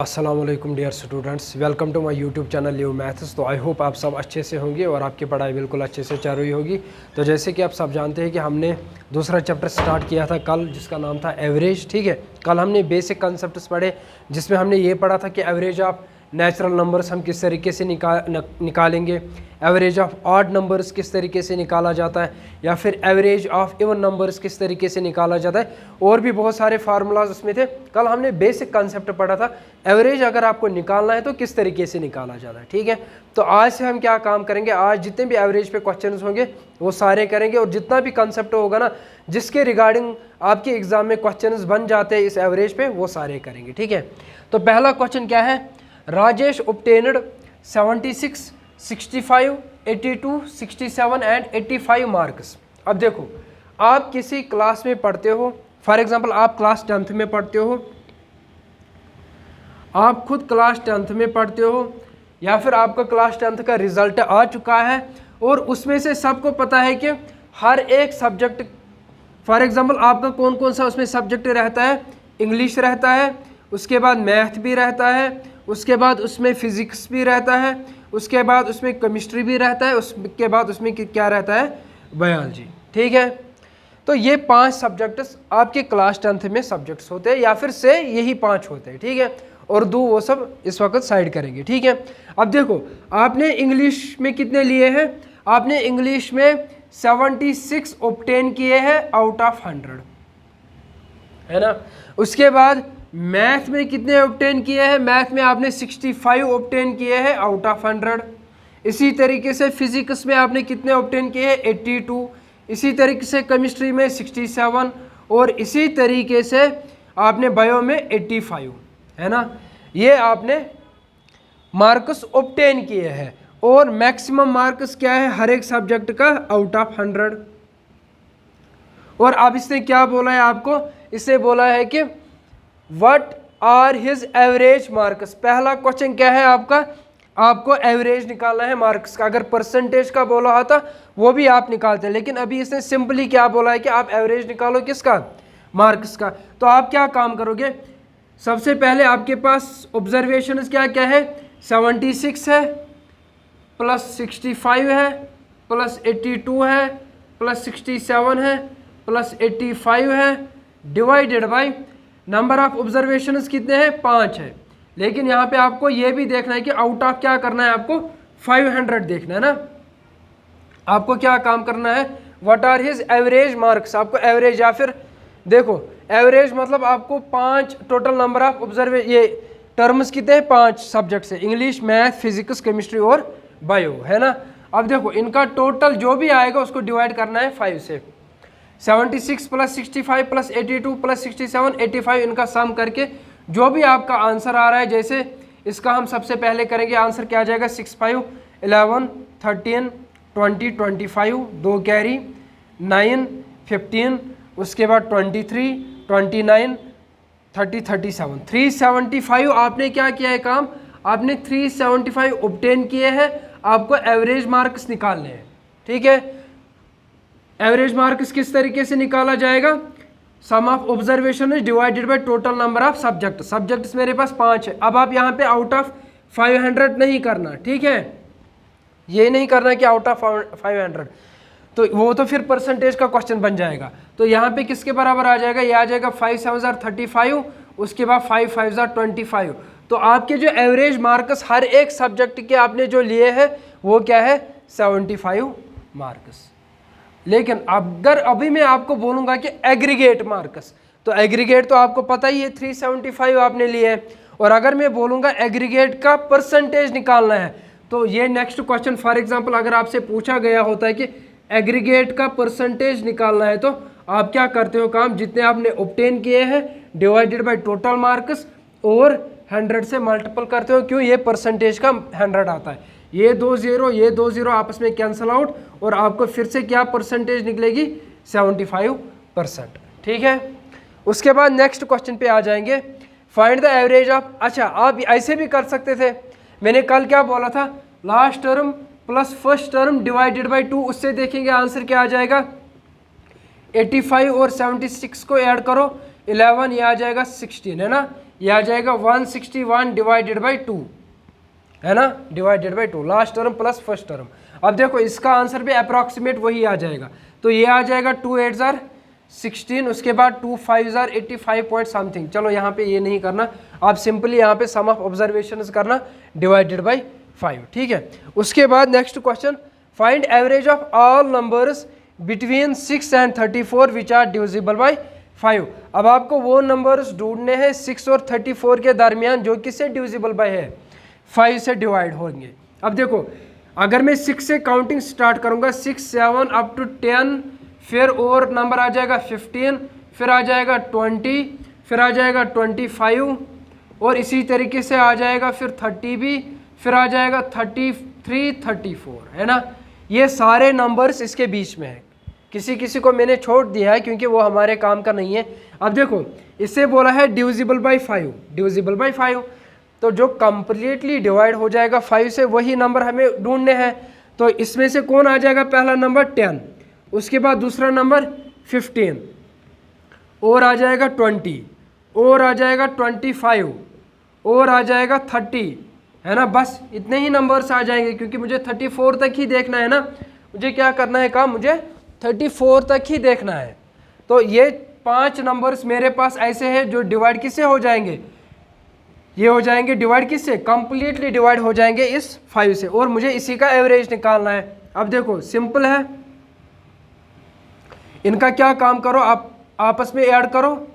अस्सलाम वालेकुम dear students, welcome to my YouTube channel live maths. तो आई होप आप सब अच्छे से होंगे और आपकी पढ़ाई बिल्कुल अच्छे से चल रही होगी। तो जैसे कि आप सब जानते हैं कि हमने दूसरा चैप्टर स्टार्ट किया था कल, जिसका नाम था एवरेज। ठीक है, कल हमने बेसिक कॉन्सेप्ट्स पढ़े, जिसमें हमने ये पढ़ा था कि एवरेज ऑफ नेचुरल नंबर्स हम किस तरीके से निकालेंगे, एवरेज ऑफ ऑड नंबर्स किस तरीके से निकाला जाता है, या फिर एवरेज ऑफ इवन नंबर्स किस तरीके से निकाला जाता है, और भी बहुत सारे फार्मूलाज उसमें थे। कल हमने बेसिक कॉन्सेप्ट पढ़ा था एवरेज अगर आपको निकालना है तो किस तरीके से निकाला जाता है। ठीक है, तो आज से हम क्या काम करेंगे, आज जितने भी एवरेज पे क्वेश्चंस होंगे वो सारे करेंगे, और जितना भी कॉन्सेप्ट होगा ना जिसके रिगार्डिंग आपके एग्जाम में क्वेश्चंस बन जाते हैं इस एवरेज पे, वो सारे करेंगे। ठीक है, तो पहला क्वेश्चन क्या है, राजेश obtained 76, 65, 82, 67 एंड 85 मार्क्स। अब देखो, आप किसी क्लास में पढ़ते हो, फॉर एग्जांपल आप क्लास 10th में पढ़ते हो, आप खुद क्लास 10th में पढ़ते हो, या फिर आपका क्लास 10th का रिजल्ट आ चुका है, और उसमें से सबको पता है कि हर एक सब्जेक्ट, फॉर एग्जांपल आपका कौन कौन सा उसमें सब्जेक्ट रहता है, इंग्लिश रहता है, उसके बाद मैथ भी रहता है, उसके बाद उसमें फिजिक्स भी रहता है, उसके बाद उसमें केमिस्ट्री भी रहता है, उसके बाद उसमें क्या रहता है, बायोलॉजी। ठीक है, तो ये 5 सब्जेक्ट्स आपके क्लास 10th में सब्जेक्ट्स होते हैं, या फिर से यही 5 होते हैं। ठीक है, और दो वो सब इस वक्त साइड करेंगे। ठीक है, अब देखो आपने इंग्लिश में कितने लिए हैं, आपने इंग्लिश में 76 ऑब्टेन किए हैं आउट ऑफ 100, है ना। उसके बाद मैथ में कितने ऑब्टेन किए हैं, मैथ में आपने 65 ऑब्टेन किए हैं आउट ऑफ 100। इसी तरीके से फिजिक्स में आपने कितने ऑब्टेन किए हैं, 82। इसी तरीके से केमिस्ट्री में 67, और इसी तरीके से आपने बायो में 85, है ना। ये आपने मार्क्स ऑब्टेन किए हैं, और मैक्सिमम मार्क्स क्या है हर एक सब्जेक्ट का, आउट ऑफ 100। और अब इसने क्या बोला है आपको, इसने बोला है कि what are his average marks. पहला क्वेश्चन क्या है आपका, आपको एवरेज निकालना है मार्क्स का। अगर परसेंटेज का बोला होता वो भी आप निकालते हैं, लेकिन अभी इसने सिंपली क्या बोला है कि आप एवरेज निकालो किसका, मार्क्स का। तो आप क्या काम करोगे, सबसे पहले आपके पास ऑब्जर्वेशन क्या क्या है, 76 है, प्लस 65 है, प्लस 82 है, प्लस 67 है, प्लस 85 है, divided by number of observations कितने हैं, 5 है। लेकिन यहाँ पे आपको ये भी देखना है कि आउट ऑफ क्या करना है, आपको 500 देखना है ना। आपको क्या काम करना है, what are his average marks, आपको एवरेज, या फिर देखो एवरेज मतलब आपको 5 टोटल नंबर ऑफ ये टर्म्स कितने हैं, 5 सब्जेक्ट से, इंग्लिश, मैथ, फिजिक्स, केमिस्ट्री और बायो, है ना। अब देखो इनका टोटल जो भी आएगा उसको डिवाइड करना है 5 से। 76 प्लस 65 प्लस 82 प्लस 67 85, इनका सम करके जो भी आपका आंसर आ रहा है, जैसे इसका हम सबसे पहले करेंगे, आंसर क्या आ जाएगा, 6, 5, 11, 13, 20, 25, 2 कैरी, 9, 15, उसके बाद 23, 29, 30, 37, 375 आपने क्या किया है काम, आपने 375 ऑब्टेन किए हैं, आपको एवरेज मार्क्स निकालने हैं। ठीक है, एवरेज मार्क्स किस तरीके से निकाला जाएगा, sum of observation is divided by total number of subject. Subjects मेरे पास 5 है। अब आप यहाँ पे आउट ऑफ 500 नहीं करना, ठीक है, ये नहीं करना कि आउट ऑफ 500, तो वो तो फिर परसेंटेज का क्वेश्चन बन जाएगा। तो यहाँ पे किसके बराबर आ जाएगा, ये आ जाएगा 5 7 35, उसके बाद 5 5 25। तो आपके जो एवरेज मार्क्स हर एक सब्जेक्ट के आपने जो लिए हैं वो क्या है, 75 मार्क्स। लेकिन अगर अभी मैं आपको बोलूंगा कि एग्रीगेट मार्क्स, तो एग्रीगेट तो आपको पता ही है 375 आपने लिए है, और अगर मैं बोलूंगा एग्रीगेट का परसेंटेज निकालना है, तो ये नेक्स्ट क्वेश्चन, फॉर एग्जांपल अगर आपसे पूछा गया होता है कि एग्रीगेट का परसेंटेज निकालना है, तो आप क्या करते हो काम, जितने आपने ऑब्टेन किए हैं डिवाइडेड बाय टोटल मार्क्स और 100 से मल्टीपल करते हो। क्यों, ये परसेंटेज का 100 आता है, ये 2 0 ये 2 0 आपस में कैंसिल आउट, और आपको फिर से क्या परसेंटेज निकलेगी, 75%। ठीक है, उसके बाद नेक्स्ट क्वेश्चन पे आ जाएंगे, फाइंड द एवरेज ऑफ। अच्छा, आप ऐसे भी कर सकते थे, मैंने कल क्या बोला था, last term plus first term divided by 2, उससे देखेंगे आंसर क्या आ जाएगा, 85 और 76 को ऐड करो 11, ये आ जाएगा 16, है ना। ये आ जाएगा 161 डिवाइडेड बाई 2, है ना, divided by 2, last term plus first term. अब देखो इसका आंसर भी अप्रॉक्सीमेट वही आ जाएगा, तो ये आ जाएगा 2 8 जार 16, उसके बाद 2 5 जार 85 पॉइंट समथिंग। चलो यहाँ पे ये नहीं करना, आप सिंपली यहाँ पे सम ऑफ ऑब्जर्वेशंस करना डिवाइडेड बाई 5, ठीक है। उसके बाद next question, find average of all numbers between 6 and 34 which are divisible by 5। अब आपको वो नंबर्स ढूंढने हैं 6 और 34 के दरमियान जो किससे डिविजिबल बाय है, 5 से डिवाइड होंगे। अब देखो अगर मैं 6 से काउंटिंग स्टार्ट करूंगा, 6 7 अप टू 10, फिर और नंबर आ जाएगा 15, फिर आ जाएगा 20, फिर आ जाएगा 25, और इसी तरीके से आ जाएगा फिर 30 भी, फिर आ जाएगा 33 34, है ना। ये सारे नंबर्स इसके बीच में है, किसी किसी को मैंने छोड़ दिया है क्योंकि वो हमारे काम का नहीं है। अब देखो इससे बोला है डिविजिबल बाई 5, डिविजिबल बाई 5, तो जो कंप्लीटली डिवाइड हो जाएगा 5 से वही नंबर हमें ढूंढने हैं। तो इसमें से कौन आ जाएगा, पहला नंबर 10, उसके बाद दूसरा नंबर 15, और आ जाएगा 20, और आ जाएगा 25, और आ जाएगा 30, है ना। बस इतने ही नंबर्स आ जाएंगे क्योंकि मुझे 34 तक ही देखना है ना, मुझे क्या करना है काम, मुझे 34 तक ही देखना है। तो ये 5 नंबर्स मेरे पास ऐसे हैं जो डिवाइड किससे हो जाएंगे, ये हो जाएंगे डिवाइड किससे, कंप्लीटली डिवाइड हो जाएंगे इस 5 से, और मुझे इसी का एवरेज निकालना है। अब देखो सिंपल है, इनका क्या काम करो, आप आपस में ऐड करो,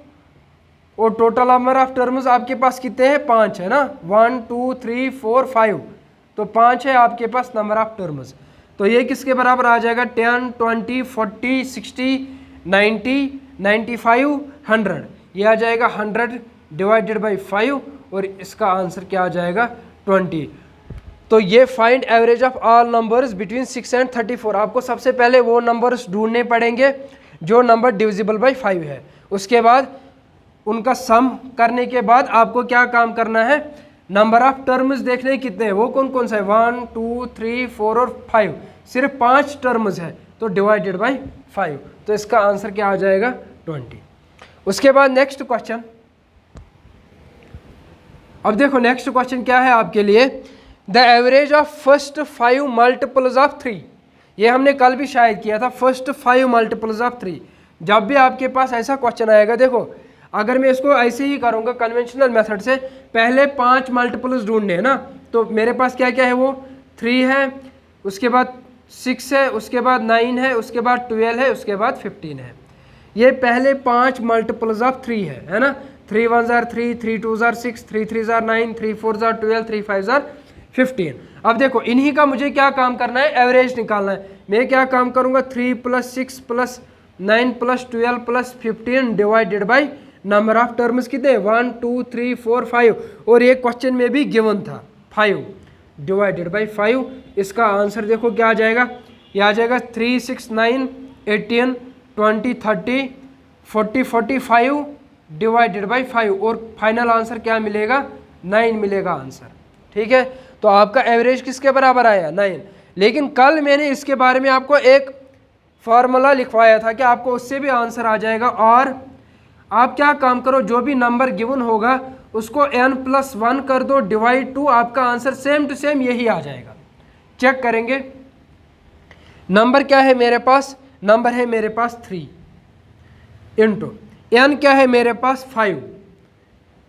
और टोटल नंबर ऑफ टर्म्स आपके पास कितने हैं, 5 है ना, 1 2 3 4 5, तो 5 है आपके पास नंबर ऑफ टर्म्स। तो ये किसके बराबर आ जाएगा, 10 20 40 60 90 95 100, ये आ जाएगा 100 डिवाइडेड बाई 5, और इसका आंसर क्या आ जाएगा 20। तो ये find average of all numbers between 6 and 34। आपको सबसे पहले वो नंबर्स ढूंढने पड़ेंगे जो नंबर डिविजिबल बाई 5 है, उसके बाद उनका सम करने के बाद आपको क्या काम करना है, नंबर ऑफ टर्म्स देखने कितने हैं, वो कौन कौन सा है, 1 2 3 4 और 5, सिर्फ 5 टर्म्स है, तो डिवाइडेड बाई 5, तो इसका आंसर क्या आ जाएगा 20। उसके बाद नेक्स्ट क्वेश्चन, अब देखो नेक्स्ट क्वेश्चन क्या है आपके लिए, the average of first 5 multiples of 3। ये हमने कल भी शायद किया था, फर्स्ट 5 मल्टीपल्स ऑफ 3। जब भी आपके पास ऐसा क्वेश्चन आएगा, देखो अगर मैं इसको ऐसे ही करूँगा कन्वेंशनल मेथड से, पहले 5 मल्टीपल्स ढूंढने हैं ना, तो मेरे पास क्या क्या है, वो 3 है, उसके बाद 6 है, उसके बाद 9 है, उसके बाद 12 है, उसके बाद 15 है। ये पहले 5 मल्टीपल्स ऑफ 3 है ना, 3 1 jar 3, 3 2 jar 6, 3 3 jar 9, 3 4 jar 12, 3 5 jar 15। अब देखो इन्हीं का मुझे क्या काम करना है, एवरेज निकालना है। मैं क्या काम करूँगा, 3 + 6 + 9 + 12 + 15 divided by number of terms कितने, 1 2 3 4 5, और ये क्वेश्चन में भी गिवन था 5 डिवाइडेड बाई 5। इसका आंसर देखो क्या आ जाएगा, ये आ जाएगा 3 6 9 18 20 30 40 45 डिवाइडेड बाई 5, और फाइनल आंसर क्या मिलेगा, 9 मिलेगा आंसर, ठीक है। तो आपका एवरेज किसके बराबर आया, 9। लेकिन कल मैंने इसके बारे में आपको एक फार्मूला लिखवाया था कि आपको उससे भी आंसर आ जाएगा, और आप क्या काम करो, जो भी नंबर गिवन होगा उसको n+1 कर दो डिवाइड 2, आपका आंसर सेम टू सेम यही आ जाएगा। चेक करेंगे, नंबर क्या है मेरे पास, नंबर है मेरे पास 3 इंटू n क्या है मेरे पास 5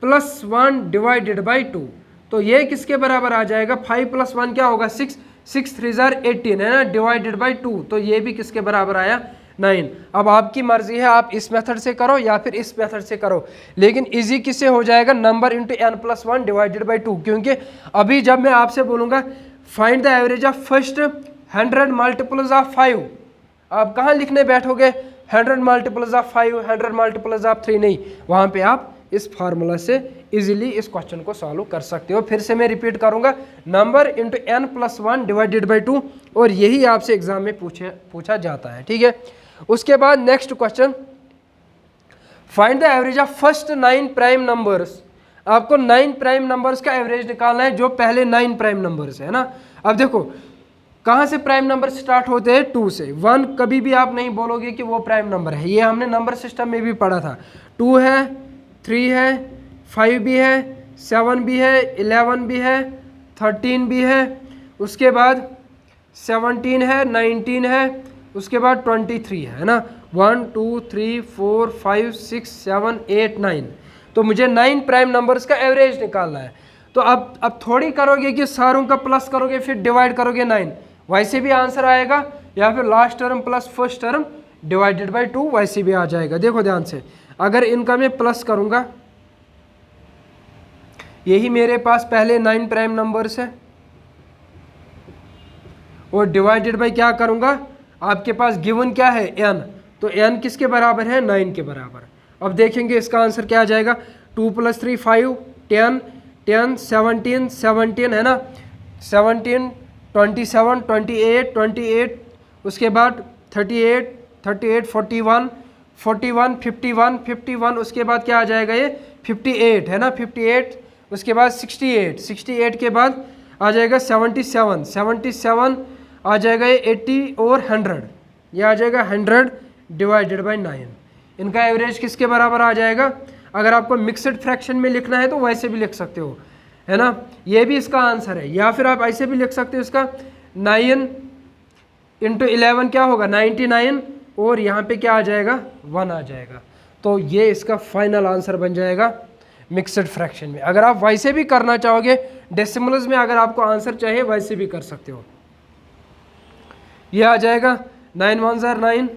+1 डिवाइडेड बाई 2, तो ये किसके बराबर आ जाएगा, 5 + 1 क्या होगा 6, 6 3 जार 18 है ना, डिवाइडेड बाई 2, तो ये भी किसके बराबर आया 9। अब आपकी मर्जी है, आप इस मेथड से करो या फिर इस मेथड से करो, लेकिन इजी किससे हो जाएगा, number into n+1 divided by 2, क्योंकि अभी जब मैं आपसे बोलूँगा find the average of first 100 multiples of 5, आप कहाँ लिखने बैठोगे 100 मल्टीपल्स ऑफ 5, 100 मल्टीपल्स ऑफ 3 नहीं, वहाँ पे आप इस फार्मूला से इजीली इस क्वेश्चन को सॉल्व कर सकते हो। फिर से मैं रिपीट करूंगा, number into n+1 divided by 2, और यही आपसे एग्जाम में पूछा जाता है, ठीक है। उसके बाद next question, find the average of first 9 prime numbers. आपको 9 प्राइम नंबर्स का एवरेज निकालना है, जो पहले 9 प्राइम नंबर्स है ना। अब देखो कहाँ से प्राइम नंबर स्टार्ट होते हैं, 2 से। 1 कभी भी आप नहीं बोलोगे कि वो प्राइम नंबर है, ये हमने नंबर सिस्टम में भी पढ़ा था। 2 है, 3 है, 5 भी है, 7 भी है, 11 भी है, 13 भी है, उसके बाद 17 है, 19 है, उसके बाद 23 है ना। 1 2 3 4 5 6 7 8 9। तो मुझे 9 प्राइम नंबर्स का एवरेज निकालना है। तो अब थोड़ी करोगे कि सारों का प्लस करोगे फिर डिवाइड करोगे 9, वैसे भी आंसर आएगा, या फिर last term plus first term divided by 2 वैसे भी आ जाएगा। देखो ध्यान से, अगर इनका मैं प्लस करूँगा, यही मेरे पास पहले 9 प्राइम नंबर्स है, और डिवाइडेड बाई क्या करूँगा, आपके पास गिवन क्या है n, तो n किसके बराबर है, 9 के बराबर। अब देखेंगे इसका आंसर क्या आ जाएगा, 2 + 3 5 10 10 17 17 है ना, 17 27 28 28, उसके बाद 38 38 41 41 51 51, उसके बाद क्या आ जाएगा ये 58 है ना, 58, उसके बाद 68 68 के बाद आ जाएगा 77 77, आ जाएगा ये 80 और 100, ये आ जाएगा 100 डिवाइडेड बाई 9। इनका एवरेज किसके बराबर आ जाएगा। अगर आपको मिक्सड फ्रैक्शन में लिखना है तो वैसे भी लिख सकते हो, है ना, ये भी इसका आंसर है। या फिर आप ऐसे भी लिख सकते हो, इसका 9 × 11 क्या होगा 99, और यहाँ पे क्या आ जाएगा 1 आ जाएगा। तो ये इसका फाइनल आंसर बन जाएगा मिक्सड फ्रैक्शन में। अगर आप वैसे भी करना चाहोगे डेसिमल्स में, अगर आपको आंसर चाहिए वैसे भी कर सकते हो। ये आ जाएगा 9 1 9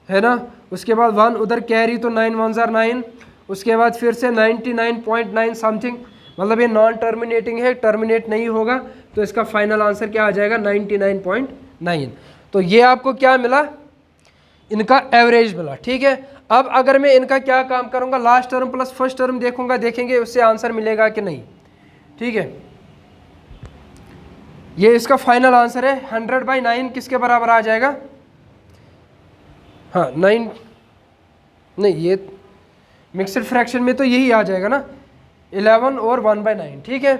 है ना, उसके बाद 1 उधर कैरी तो 9 1 9, उसके बाद फिर से 99.9 समथिंग, मतलब ये नॉन टर्मिनेटिंग है, टर्मिनेट नहीं होगा, तो इसका फाइनल आंसर क्या आ जाएगा 99.9। तो ये आपको क्या मिला, इनका एवरेज मिला। ठीक है, अब अगर मैं इनका क्या काम करूंगा, last term plus first term देखूंगा, देखेंगे उससे आंसर मिलेगा कि नहीं। ठीक है, ये इसका फाइनल आंसर है 100/9 किसके बराबर आ जाएगा, हाँ 9 नहीं, ये मिक्सड फ्रैक्शन में तो यही आ जाएगा ना 11 और 1/9। ठीक है,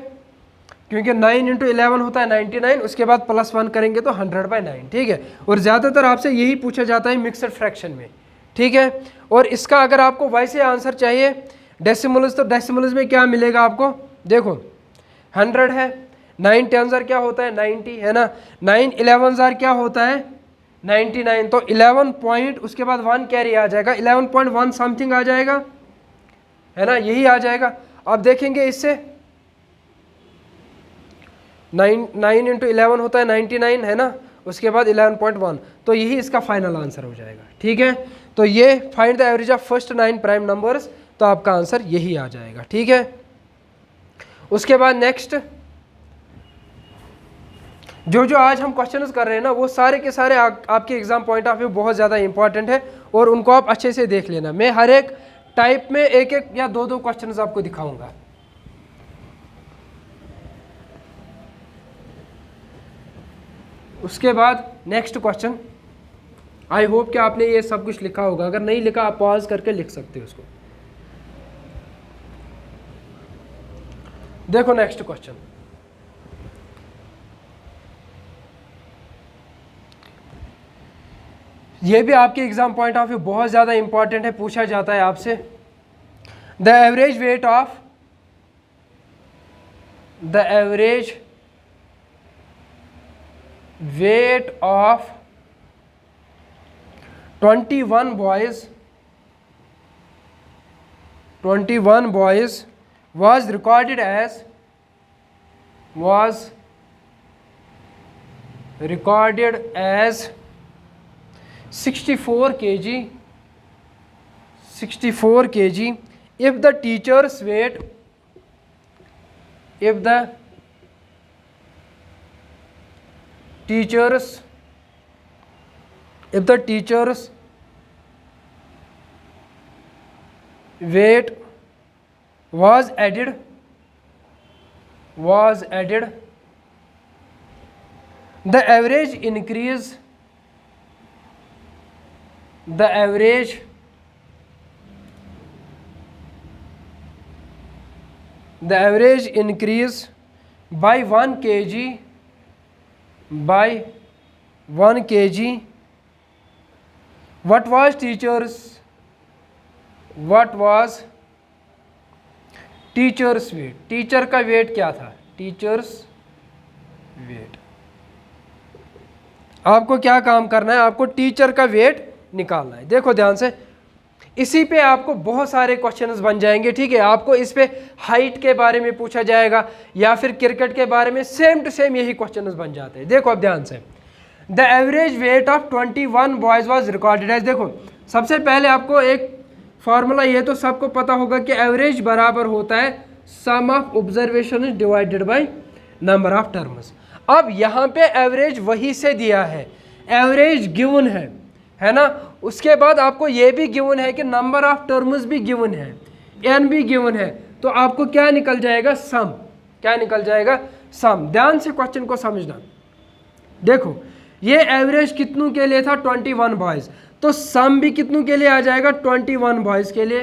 क्योंकि 9 × 11 होता है 99, उसके बाद +1 करेंगे तो 100/9। ठीक है, और ज़्यादातर आपसे यही पूछा जाता है मिक्सड फ्रैक्शन में। ठीक है, और इसका अगर आपको वैसे आंसर चाहिए डेसिमल्स, तो डेसिमल्स में क्या मिलेगा आपको, देखो 100 है, 9 10 क्या होता है 90 है ना, 9 11 क्या होता है 99, तो 11 पॉइंट उसके बाद 1 कैरी आ जाएगा, 11.1 समथिंग आ जाएगा, है ना, यही आ जाएगा। अब देखेंगे इससे 9 × 11 होता है 99 है ना, उसके बाद 11.1, तो यही इसका फाइनल आंसर हो जाएगा। ठीक है, तो ये find the average of first 9 prime numbers, तो आपका आंसर यही आ जाएगा। ठीक है, उसके बाद नेक्स्ट जो आज हम क्वेश्चंस कर रहे हैं ना, वो सारे के सारे आपके एग्जाम पॉइंट ऑफ व्यू बहुत ज़्यादा इंपॉर्टेंट है, और उनको आप अच्छे से देख लेना। मैं हर एक टाइप में एक एक या दो क्वेश्चंस आपको दिखाऊंगा। उसके बाद नेक्स्ट क्वेश्चन, आई होप कि आपने ये सब कुछ लिखा होगा, अगर नहीं लिखा आप पॉज करके लिख सकते हो उसको। देखो नेक्स्ट क्वेश्चन, ये भी आपके एग्जाम पॉइंट ऑफ व्यू बहुत ज़्यादा इंपॉर्टेंट है, पूछा जाता है आपसे। The average weight of 21 boys was recorded as 64 kg if the teacher's weight was added the average increase by 1 kg what was teacher's weight, teacher का वेट क्या था, टीचर्स वेट। आपको क्या काम करना है, आपको टीचर का वेट निकालना है। देखो ध्यान से, इसी पे आपको बहुत सारे क्वेश्चंस बन जाएंगे, ठीक है। आपको इस पे हाइट के बारे में पूछा जाएगा या फिर क्रिकेट के बारे में, सेम टू सेम यही क्वेश्चंस बन जाते हैं। देखो अब ध्यान से, the average weight of 21 boys was recorded as. देखो सबसे पहले आपको एक फॉर्मूला, ये तो सबको पता होगा कि एवरेज बराबर होता है sum of observation divided by number of terms. अब यहाँ पे एवरेज वही से दिया है, एवरेज गिवन है ना। उसके बाद आपको ये भी गिवन है कि नंबर ऑफ टर्म्स भी गिवन है, एन भी गिवन है, तो आपको क्या निकल जाएगा, सम। क्या निकल जाएगा, सम। ध्यान से क्वेश्चन को समझना। देखो ये एवरेज कितनों के लिए था, 21 बॉयज, तो सम भी कितनों के लिए आ जाएगा, 21 बॉयज के लिए।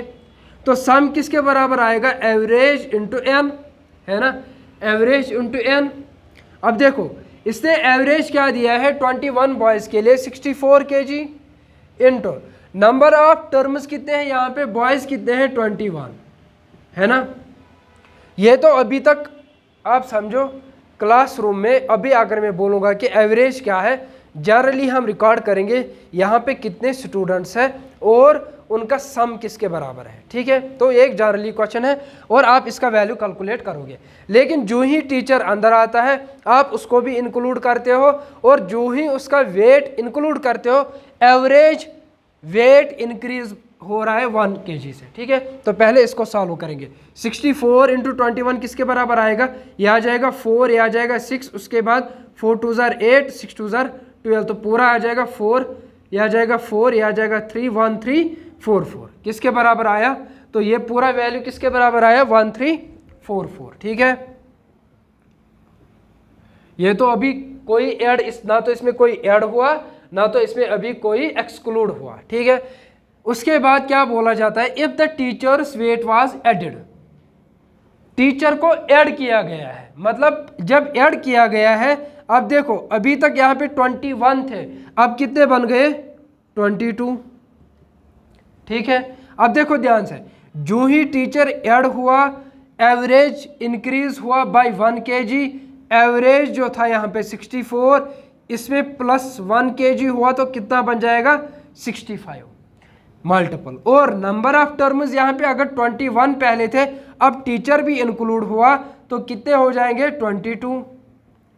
तो सम किसके बराबर आएगा, एवरेज इंटू एन, है ना, एवरेज इंटू एन। अब देखो इसने एवरेज क्या दिया है 21 बॉयज के लिए 64 kg into number of terms कितने हैं यहाँ पे, बॉयज कितने हैं 21, है ना। ये तो अभी तक आप समझो क्लासरूम में, अभी अगर मैं बोलूँगा कि एवरेज क्या है, जनरली हम रिकॉर्ड करेंगे यहाँ पे कितने स्टूडेंट्स हैं और उनका सम किसके बराबर है, ठीक है। तो एक जनरली क्वेश्चन है और आप इसका वैल्यू कैलकुलेट करोगे। लेकिन जो ही टीचर अंदर आता है आप उसको भी इंक्लूड करते हो, और जो ही उसका वेट इंक्लूड करते हो, एवरेज वेट इंक्रीज हो रहा है 1 kg से, ठीक है। तो पहले इसको सॉल्व करेंगे। 64 इंटू 21 किसके बराबर आएगा, ये आ जाएगा 4, ये आ जाएगा 6, उसके बाद 4 2 8, 6 2 12, तो पूरा आ जाएगा 4, ये आ जाएगा 4, ये आ जाएगा 3 1 3 4 4, किसके बराबर आया, तो ये पूरा वैल्यू किसके बराबर आया, 1344, ठीक है। ये तो अभी कोई ऐड, ना तो इसमें कोई ऐड हुआ, ना तो इसमें अभी कोई एक्सक्लूड हुआ, ठीक है। उसके बाद क्या बोला जाता है, if the teacher's weight was added, teacher को ऐड किया गया है, मतलब जब ऐड किया गया है। अब देखो अभी तक यहाँ पे 21 थे, अब कितने बन गए, 22, ठीक है। अब देखो ध्यान से, जो ही टीचर ऐड हुआ एवरेज इंक्रीज हुआ बाय 1 kg, एवरेज जो था यहाँ पे 64, इसमें प्लस 1 kg हुआ तो कितना बन जाएगा, 65 मल्टीपल। और नंबर ऑफ टर्म्स यहाँ पे अगर 21 पहले थे, अब टीचर भी इंक्लूड हुआ तो कितने हो जाएंगे, 22,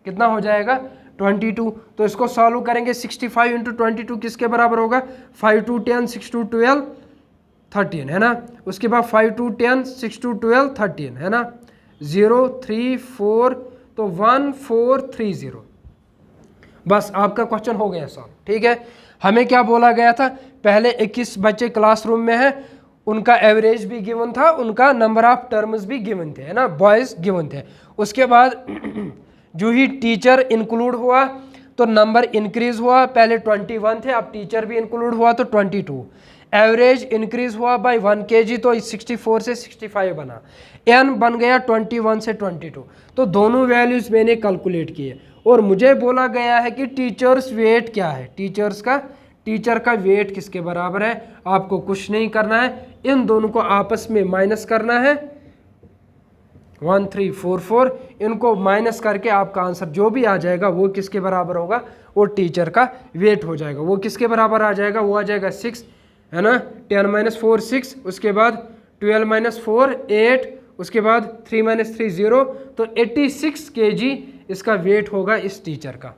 कितना हो जाएगा, 22। तो इसको सॉल्व करेंगे, 65 इंटू 22 किसके बराबर होगा, 5 2 10 6 2 12 13, है ना। उसके बाद 5 2 10 6 2 12 13, है ना, 0 3 4, तो 1 4 3 0। बस आपका क्वेश्चन हो गया सॉल्व, ठीक है। हमें क्या बोला गया था, पहले 21 बच्चे क्लासरूम में हैं, उनका एवरेज भी गिवन था, उनका नंबर ऑफ टर्म्स भी गिवन थे, है ना, बॉयज गिवन थे। उसके बाद जो ही टीचर इंक्लूड हुआ तो नंबर इंक्रीज हुआ, पहले 21 थे, अब टीचर भी इंक्लूड हुआ तो 22, एवरेज इंक्रीज हुआ बाय 1 kg, तो 64 से 65 बना, एन बन गया 21 से 22। तो दोनों वैल्यूज मैंने कैलकुलेट किए और मुझे बोला गया है कि टीचर्स वेट क्या है, टीचर का वेट किसके बराबर है। आपको कुछ नहीं करना है, इन दोनों को आपस में माइनस करना है, 1344, इनको माइनस करके आपका आंसर जो भी आ जाएगा वो किसके बराबर होगा, वो टीचर का वेट हो जाएगा। वो किसके बराबर आ जाएगा, वो आ जाएगा 6, है ना, 10 - 4 6, उसके बाद 12 - 4 8, उसके बाद 3 - 3 0, तो 86 kg इसका वेट होगा इस टीचर का,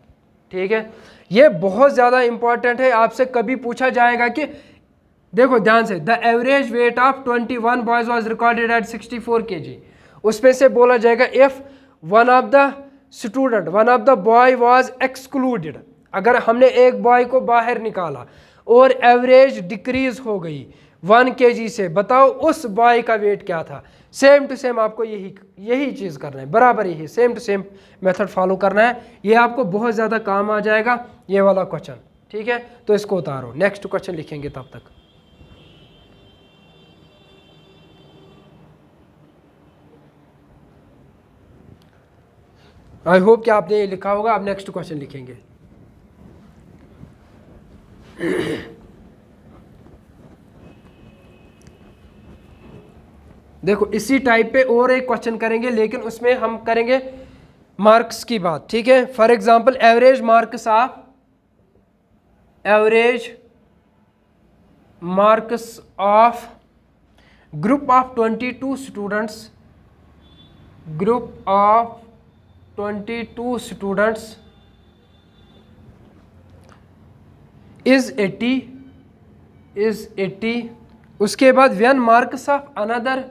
ठीक है। ये बहुत ज़्यादा इंपॉर्टेंट है, आपसे कभी पूछा जाएगा कि देखो ध्यान से, the average weight of 21 boys was recorded at 64 kg, उसमें से बोला जाएगा if one of the boy was excluded, अगर हमने एक बॉय को बाहर निकाला और एवरेज डिक्रीज हो गई 1 kg से, बताओ उस बॉय का वेट क्या था। सेम टू सेम आपको यही चीज़ करना है, बराबर यही same to same method follow करना है। ये आपको बहुत ज़्यादा काम आ जाएगा ये वाला क्वेश्चन, ठीक है। तो इसको उतारो, नेक्स्ट क्वेश्चन लिखेंगे तब तक। आई होप कि आपने ये लिखा होगा। अब नेक्स्ट क्वेश्चन लिखेंगे। देखो इसी टाइप पे और एक क्वेश्चन करेंगे, लेकिन उसमें हम करेंगे मार्क्स की बात, ठीक है। For example average marks of group of 22 students, group of 22 students is 80। उसके बाद when marks of another,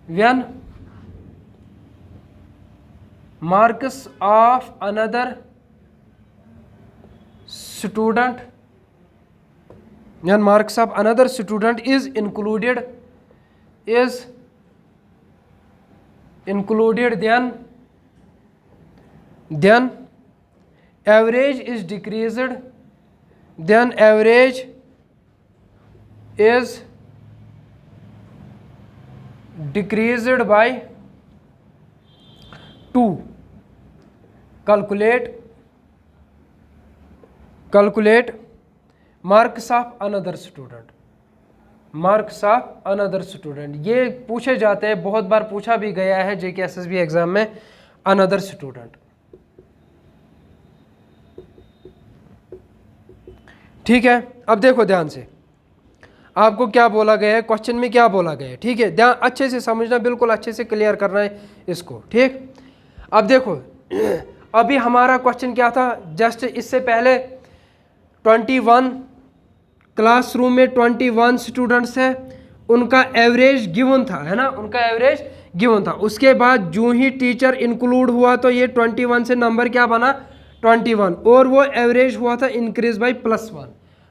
when marks of another student, when marks of another student is included then average is decreased, then average is decreased by 2. calculate marks of another student, marks of another student. ये पूछे जाते हैं, बहुत बार पूछा भी गया है जेके SSB exam में, अनदर स्टूडेंट, ठीक है। अब देखो ध्यान से, आपको क्या बोला गया है, क्वेश्चन में क्या बोला गया है, ठीक है। ध्यान अच्छे से समझना, बिल्कुल अच्छे से क्लियर करना है इसको, ठीक। अब देखो अभी हमारा क्वेश्चन क्या था, जस्ट इससे पहले 21 क्लासरूम में 21 स्टूडेंट्स हैं, उनका एवरेज गिवन था, है ना, उनका एवरेज गिवन था। उसके बाद जो ही टीचर इंक्लूड हुआ तो ये 21 से नंबर क्या बना 21, और वो एवरेज हुआ था इंक्रीज बाय +1।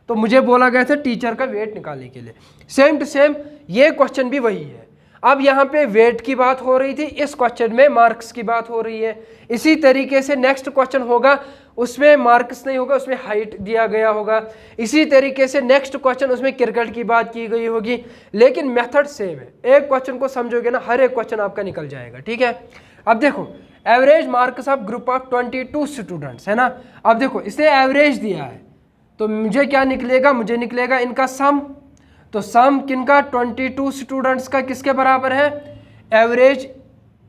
तो मुझे बोला गया था टीचर का वेट निकालने के लिए। सेम टू सेम ये क्वेश्चन भी वही है। अब यहाँ पे वेट की बात हो रही थी, इस क्वेश्चन में मार्क्स की बात हो रही है। इसी तरीके से नेक्स्ट क्वेश्चन होगा, उसमें मार्क्स नहीं होगा, उसमें हाइट दिया गया होगा। इसी तरीके से नेक्स्ट क्वेश्चन, उसमें क्रिकेट की बात की गई होगी, लेकिन मेथड सेम है। एक क्वेश्चन को समझोगे ना, हर एक क्वेश्चन आपका निकल जाएगा, ठीक है। अब देखो average marks of group of 22 students, है ना। अब देखो इसे एवरेज दिया है, तो मुझे क्या निकलेगा, मुझे निकलेगा इनका सम। तो सम किनका 22 स्टूडेंट्स का किसके बराबर है, एवरेज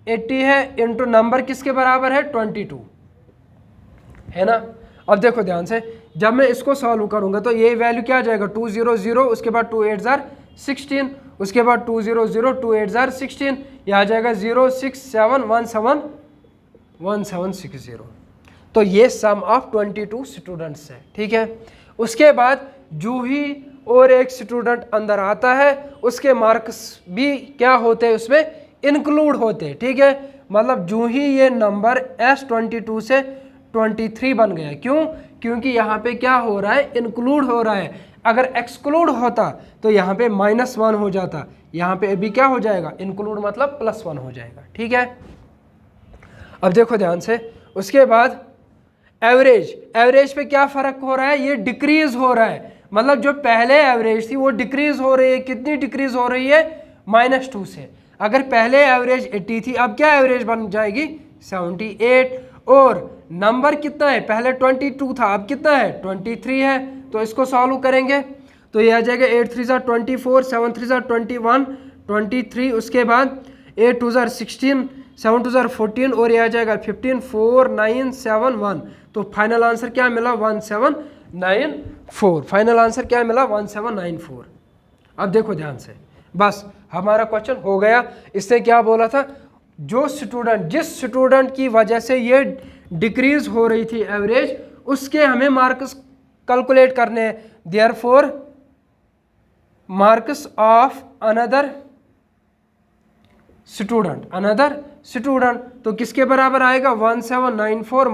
80 है, इंटू नंबर किसके बराबर है 22, है ना। अब देखो ध्यान से, जब मैं इसको सॉल्व करूंगा तो ये वैल्यू क्या आ जाएगा 200, उसके बाद 2 8 जार 16, उसके बाद 200 2 8 जार 16, ये आ जाएगा 0671760। तो ये सम ऑफ 22 स्टूडेंट्स है, ठीक है। उसके बाद जो ही और एक स्टूडेंट अंदर आता है, उसके मार्क्स भी क्या होते हैं, उसमें इंक्लूड होते हैं, ठीक है। मतलब जो ही ये नंबर S22 से 23 बन गया, क्यों, क्योंकि यहाँ पे क्या हो रहा है, इंक्लूड हो रहा है। अगर एक्सक्लूड होता तो यहाँ पे -1 हो जाता, यहाँ पे अभी क्या हो जाएगा, इंक्लूड मतलब +1 हो जाएगा, ठीक है। अब देखो ध्यान से, उसके बाद एवरेज पे क्या फर्क हो रहा है, ये डिक्रीज हो रहा है। मतलब जो पहले एवरेज थी वो डिक्रीज हो रही है, कितनी डिक्रीज हो रही है, -2 से। अगर पहले एवरेज 80 थी, अब क्या एवरेज बन जाएगी 78, और नंबर कितना है, पहले 22 था, अब कितना है 23 है। तो इसको सॉल्व करेंगे तो ये आ जाएगा 8 3 जार 24, 7 3 जार 21, 23, उसके बाद 8 2 जार 16, 7 2 जार 14, और ये आ जाएगा 15 4 9 7 1। तो फाइनल आंसर क्या मिला 1794। फाइनल आंसर क्या मिला 1794। अब देखो ध्यान से, बस हमारा क्वेश्चन हो गया। इसने क्या बोला था, जो स्टूडेंट, जिस स्टूडेंट की वजह से ये डिक्रीज हो रही थी एवरेज, उसके हमें मार्क्स कैलकुलेट करने हैं। Therefore marks of another student, तो किसके बराबर आएगा 1794 -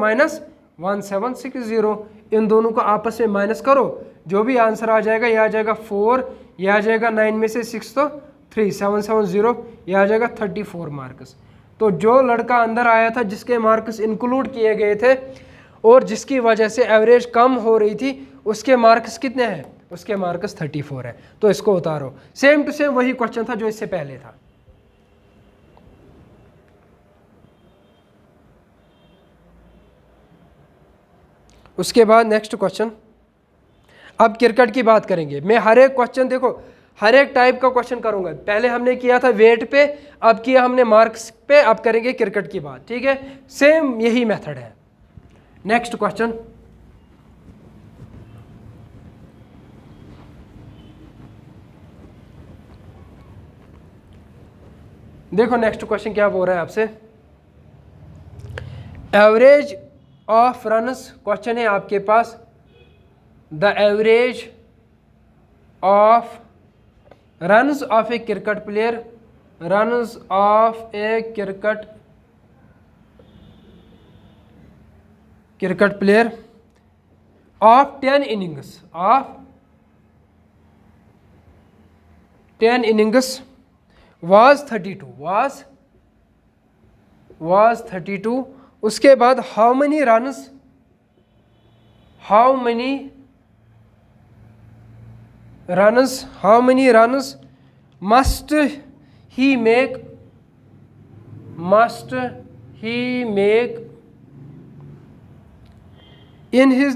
1760। इन दोनों को आपस में माइनस करो, जो भी आंसर आ जाएगा, ये आ जाएगा 4, ये आ जाएगा 9 में से 6 तो 3, 770, ये आ जाएगा 34 मार्क्स। तो जो लड़का अंदर आया था, जिसके मार्क्स इंक्लूड किए गए थे और जिसकी वजह से एवरेज कम हो रही थी, उसके मार्क्स कितने हैं, उसके मार्क्स 34 है। तो इसको उतारो। सेम टू सेम वही क्वेश्चन था जो इससे पहले था। उसके बाद नेक्स्ट क्वेश्चन, अब क्रिकेट की बात करेंगे। मैं हर एक क्वेश्चन, देखो हर एक टाइप का क्वेश्चन करूंगा। पहले हमने किया था वेट पे, अब किया हमने मार्क्स पे, अब करेंगे क्रिकेट की बात, ठीक है। सेम यही मेथड है। नेक्स्ट क्वेश्चन, देखो नेक्स्ट क्वेश्चन क्या बोल रहा है आपसे, एवरेज ऑफ रन्स, क्वेश्चन है आपके पास, the average of runs of a cricket player, runs of a cricket player of 10 innings, of 10 innings was 32, was 32। उसके बाद how many runs must he make in his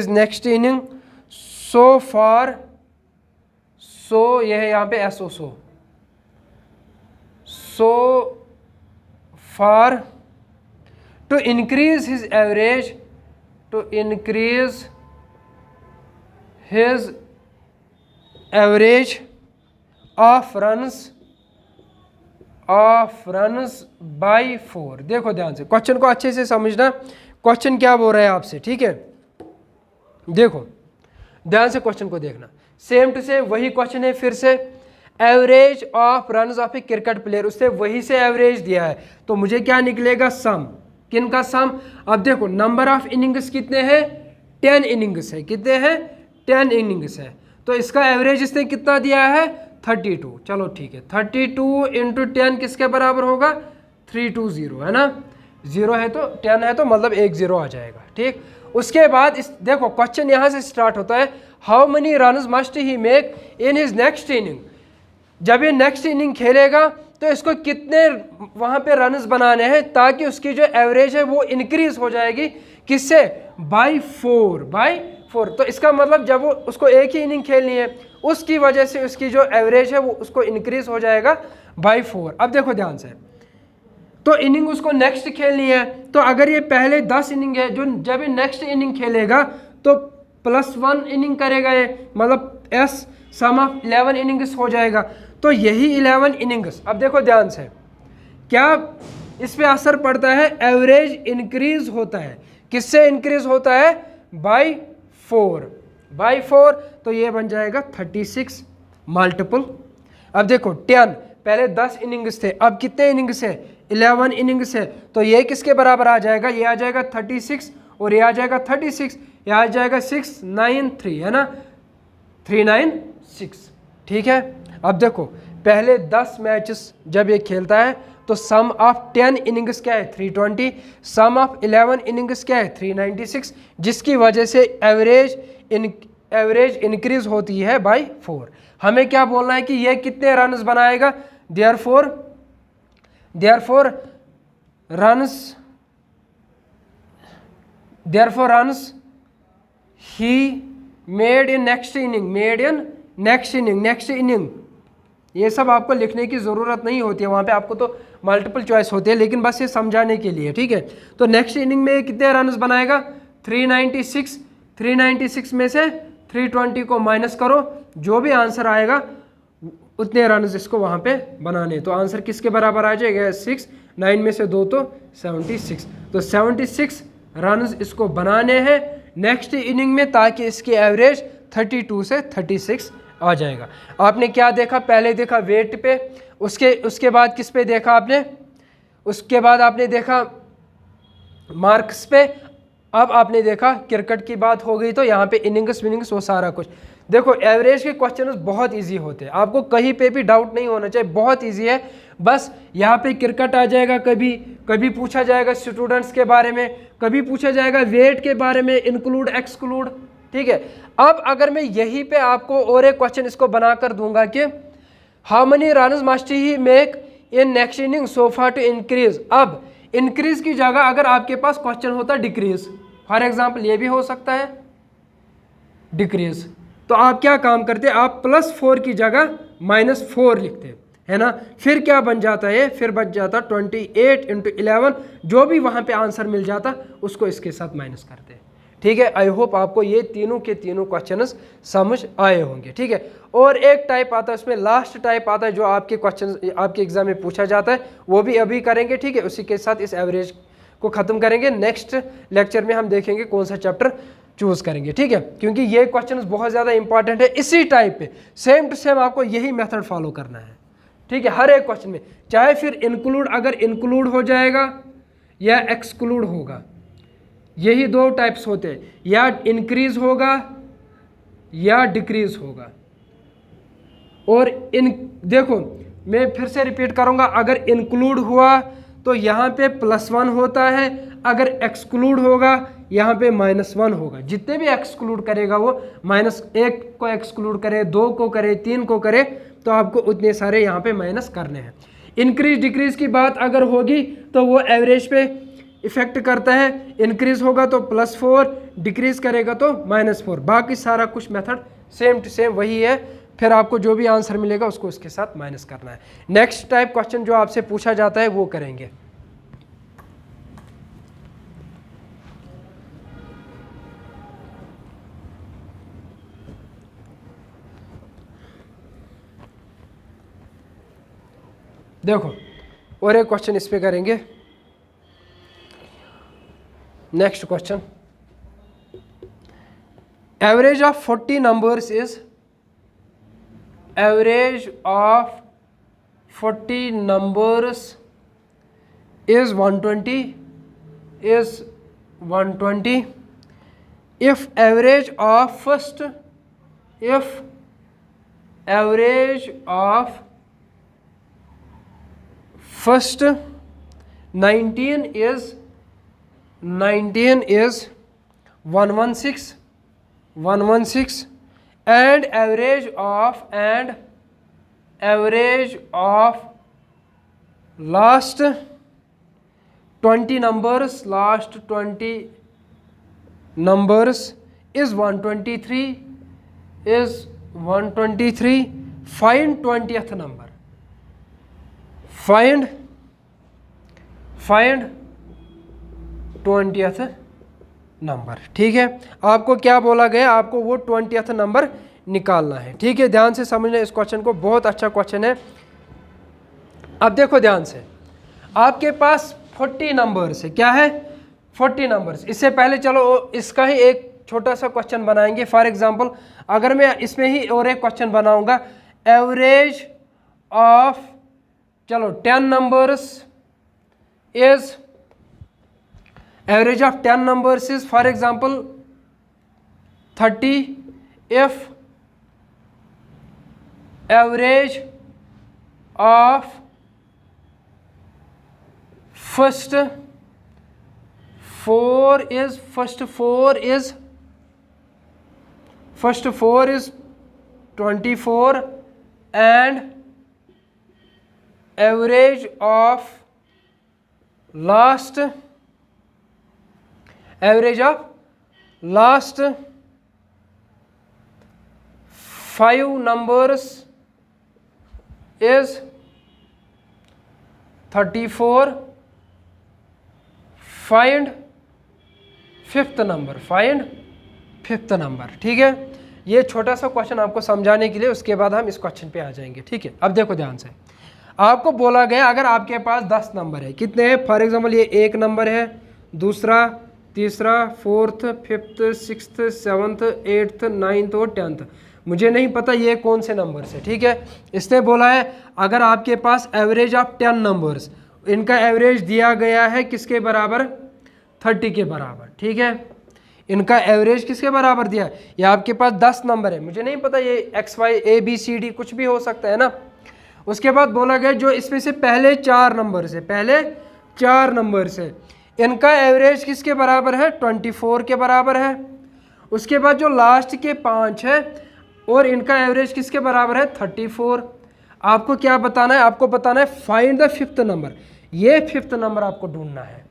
next inning, so far, so यह है यहाँ पे so far to increase his average, of runs by 4। देखो ध्यान से question को अच्छे से समझना, क्वेश्चन क्या बोल रहा है आपसे, ठीक है। देखो ध्यान से क्वेश्चन को देखना, सेम टू सेम वही क्वेश्चन है, फिर से average of runs of a cricket player, उससे वही से एवरेज दिया है, तो मुझे क्या निकलेगा, सम। किन का सम? अब देखो नंबर ऑफ इनिंग्स कितने हैं, 10 इनिंग्स है, कितने हैं, 10 इनिंग्स है, तो इसका एवरेज इसने कितना दिया है, 32। चलो ठीक है, 32 इंटू 10 किसके बराबर होगा, 320 है ना, 0 है तो 10 है तो मतलब 1 0 आ जाएगा, ठीक। उसके बाद इस देखो क्वेश्चन यहाँ से स्टार्ट होता है, how many runs must he make in his next inning. जब ये नेक्स्ट इनिंग खेलेगा तो इसको कितने वहाँ पे रन्स बनाने हैं ताकि उसकी जो एवरेज है वो इंक्रीज हो जाएगी, किससे, बाई 4। तो इसका मतलब जब वो उसको एक ही इनिंग खेलनी है उसकी वजह से उसकी जो एवरेज है वो उसको इंक्रीज हो जाएगा बाई 4। अब देखो ध्यान से, तो इनिंग उसको नेक्स्ट खेलनी है, तो अगर ये पहले 10 इनिंग है, जो जब ये नेक्स्ट इनिंग खेलेगा तो +1 इनिंग करेगा ये, मतलब एस सम ऑफ 11 इनिंग्स हो जाएगा, तो यही 11 इनिंग्स। अब देखो ध्यान से, क्या इस पे असर पड़ता है, एवरेज इंक्रीज होता है, किससे इंक्रीज होता है, बाई 4। तो ये बन जाएगा 36 मल्टीपल। अब देखो 10, पहले 10 इनिंग्स थे, अब कितने इनिंग्स है, 11 इनिंग्स है, तो ये किसके बराबर आ जाएगा, ये आ जाएगा 36 और ये आ जाएगा 36, ये आ जाएगा 693 है ना, 396, ठीक है। अब देखो पहले 10 मैचेस जब ये खेलता है तो सम ऑफ 10 इनिंग्स क्या है, 320, सम ऑफ 11 इनिंग्स क्या है, 396, जिसकी वजह से एवरेज इंक्रीज होती है बाई 4। हमें क्या बोलना है कि ये कितने रन्स बनाएगा, therefore runs he made in next inning, ये सब आपको लिखने की ज़रूरत नहीं होती है, वहाँ पे आपको तो मल्टीपल चॉइस होती है, लेकिन बस ये समझाने के लिए, ठीक है। तो नेक्स्ट इनिंग में कितने रन्स बनाएगा, 396 में से 320 को माइनस करो, जो भी आंसर आएगा उतने रन्स इसको वहाँ पे बनाने, तो आंसर किसके बराबर आ जाएगा, 6, 9 में से 2 तो 76, तो 76 रन्स इसको बनाने हैं नेक्स्ट इनिंग में, ताकि इसकी एवरेज 32 से 36 आ जाएगा। आपने क्या देखा, पहले देखा वेट पे, उसके बाद किस पे देखा आपने, उसके बाद आपने देखा मार्क्स पे, अब आपने देखा क्रिकेट की बात हो गई, तो यहाँ पे इनिंग्स विनिंग्स वो सारा कुछ। देखो एवरेज के क्वेश्चन बहुत इजी होते हैं, आपको कहीं पे भी डाउट नहीं होना चाहिए, बहुत इजी है। बस यहाँ पे क्रिकेट आ जाएगा, कभी पूछा जाएगा स्टूडेंट्स के बारे में, कभी पूछा जाएगा वेट के बारे में, इंक्लूड एक्सक्लूड, ठीक है। अब अगर मैं यहीं पे आपको और एक क्वेश्चन इसको बनाकर दूंगा कि how many runs must he make in next inning सोफा टू इंक्रीज। अब इंक्रीज की जगह अगर आपके पास क्वेश्चन होता डिक्रीज, फॉर एग्जाम्पल ये भी हो सकता है डिक्रीज, तो आप क्या काम करते, आप +4 की जगह -4 लिखते, है ना। फिर क्या बन जाता है, फिर बच जाता 28 × 11, जो भी वहाँ पे आंसर मिल जाता उसको इसके साथ माइनस करते। ठीक है, आई होप आपको ये तीनों के तीनों क्वेश्चंस समझ आए होंगे। ठीक है, और एक टाइप आता है उसमें, लास्ट टाइप आता है जो आपके क्वेश्चन आपके एग्जाम में पूछा जाता है, वो भी अभी करेंगे। ठीक है, उसी के साथ इस एवरेज को ख़त्म करेंगे। नेक्स्ट लेक्चर में हम देखेंगे कौन सा चैप्टर चूज करेंगे। ठीक है, क्योंकि ये क्वेश्चन बहुत ज़्यादा इंपॉर्टेंट है, इसी टाइप पे सेम टू सेम आपको यही मेथड फॉलो करना है। ठीक है, हर एक क्वेश्चन में, चाहे फिर इंक्लूड, अगर इंक्लूड हो जाएगा या एक्सक्लूड होगा, यही दो टाइप्स होते हैं, या इंक्रीज होगा या डिक्रीज होगा। और इन देखो मैं फिर से रिपीट करूंगा, अगर इंक्लूड हुआ तो यहाँ पे +1 होता है, अगर एक्सक्लूड होगा यहाँ पे -1 होगा। जितने भी एक्सक्लूड करेगा वो, -1 को एक्सक्लूड करे, 2 को करे, 3 को करे, तो आपको उतने सारे यहाँ पे माइनस करने हैं। इंक्रीज डिक्रीज की बात अगर होगी तो वो एवरेज पे इफेक्ट करता है, इंक्रीज होगा तो +4, डिक्रीज करेगा तो -4। बाकी सारा कुछ मेथड सेम टू सेम वही है, फिर आपको जो भी आंसर मिलेगा उसको उसके साथ माइनस करना है। नेक्स्ट टाइप क्वेश्चन जो आपसे पूछा जाता है वो करेंगे। देखो और एक क्वेश्चन इस पे करेंगे। Next question, average of 40 numbers is, average of 40 numbers is 120, is 120 if average of first, if average of first 19 is 116 and average of last 20 numbers, last 20 numbers is 123, is 123, find 20th number, find 20th number. ठीक है, आपको क्या बोला गया, आपको वो 20th number निकालना है। ठीक है, ध्यान से समझना इस क्वेश्चन को, बहुत अच्छा क्वेश्चन है। अब देखो ध्यान से, आपके पास 40 नंबर्स है, क्या है 40 नंबर्स। इससे पहले चलो इसका ही एक छोटा सा क्वेश्चन बनाएंगे। फॉर एग्जांपल अगर मैं इसमें ही और एक क्वेश्चन बनाऊंगा, एवरेज ऑफ, चलो 10 numbers is, average of 10 numbers is for example 30 if average of first 4 is 24 and average of last 5 numbers is 34, find fifth number. ठीक है, ये छोटा सा क्वेश्चन आपको समझाने के लिए, उसके बाद हम इस क्वेश्चन पे आ जाएंगे। ठीक है, अब देखो ध्यान से, आपको बोला गया अगर आपके पास 10 नंबर है, कितने हैं, फॉर एग्जांपल ये एक नंबर है, दूसरा, तीसरा, 4th, 5th, 6th, 7th, 8th, 9th और 10th। मुझे नहीं पता ये कौन से नंबर से। ठीक है, इसने बोला है अगर आपके पास एवरेज ऑफ 10 नंबर्स, इनका एवरेज दिया गया है किसके बराबर, 30 के बराबर। ठीक है, इनका एवरेज किसके बराबर दिया है, ये आपके पास 10 नंबर है, मुझे नहीं पता ये XY ABCD कुछ भी हो सकता है ना। उसके बाद बोला गया जो इसमें से पहले 4 नंबर से, इनका एवरेज किसके बराबर है, 24 के बराबर है। उसके बाद जो लास्ट के 5 है और इनका एवरेज किसके बराबर है, 34। आपको क्या बताना है, आपको बताना है फाइंड द फिफ्थ नंबर। ये फिफ्थ नंबर आपको ढूंढना है,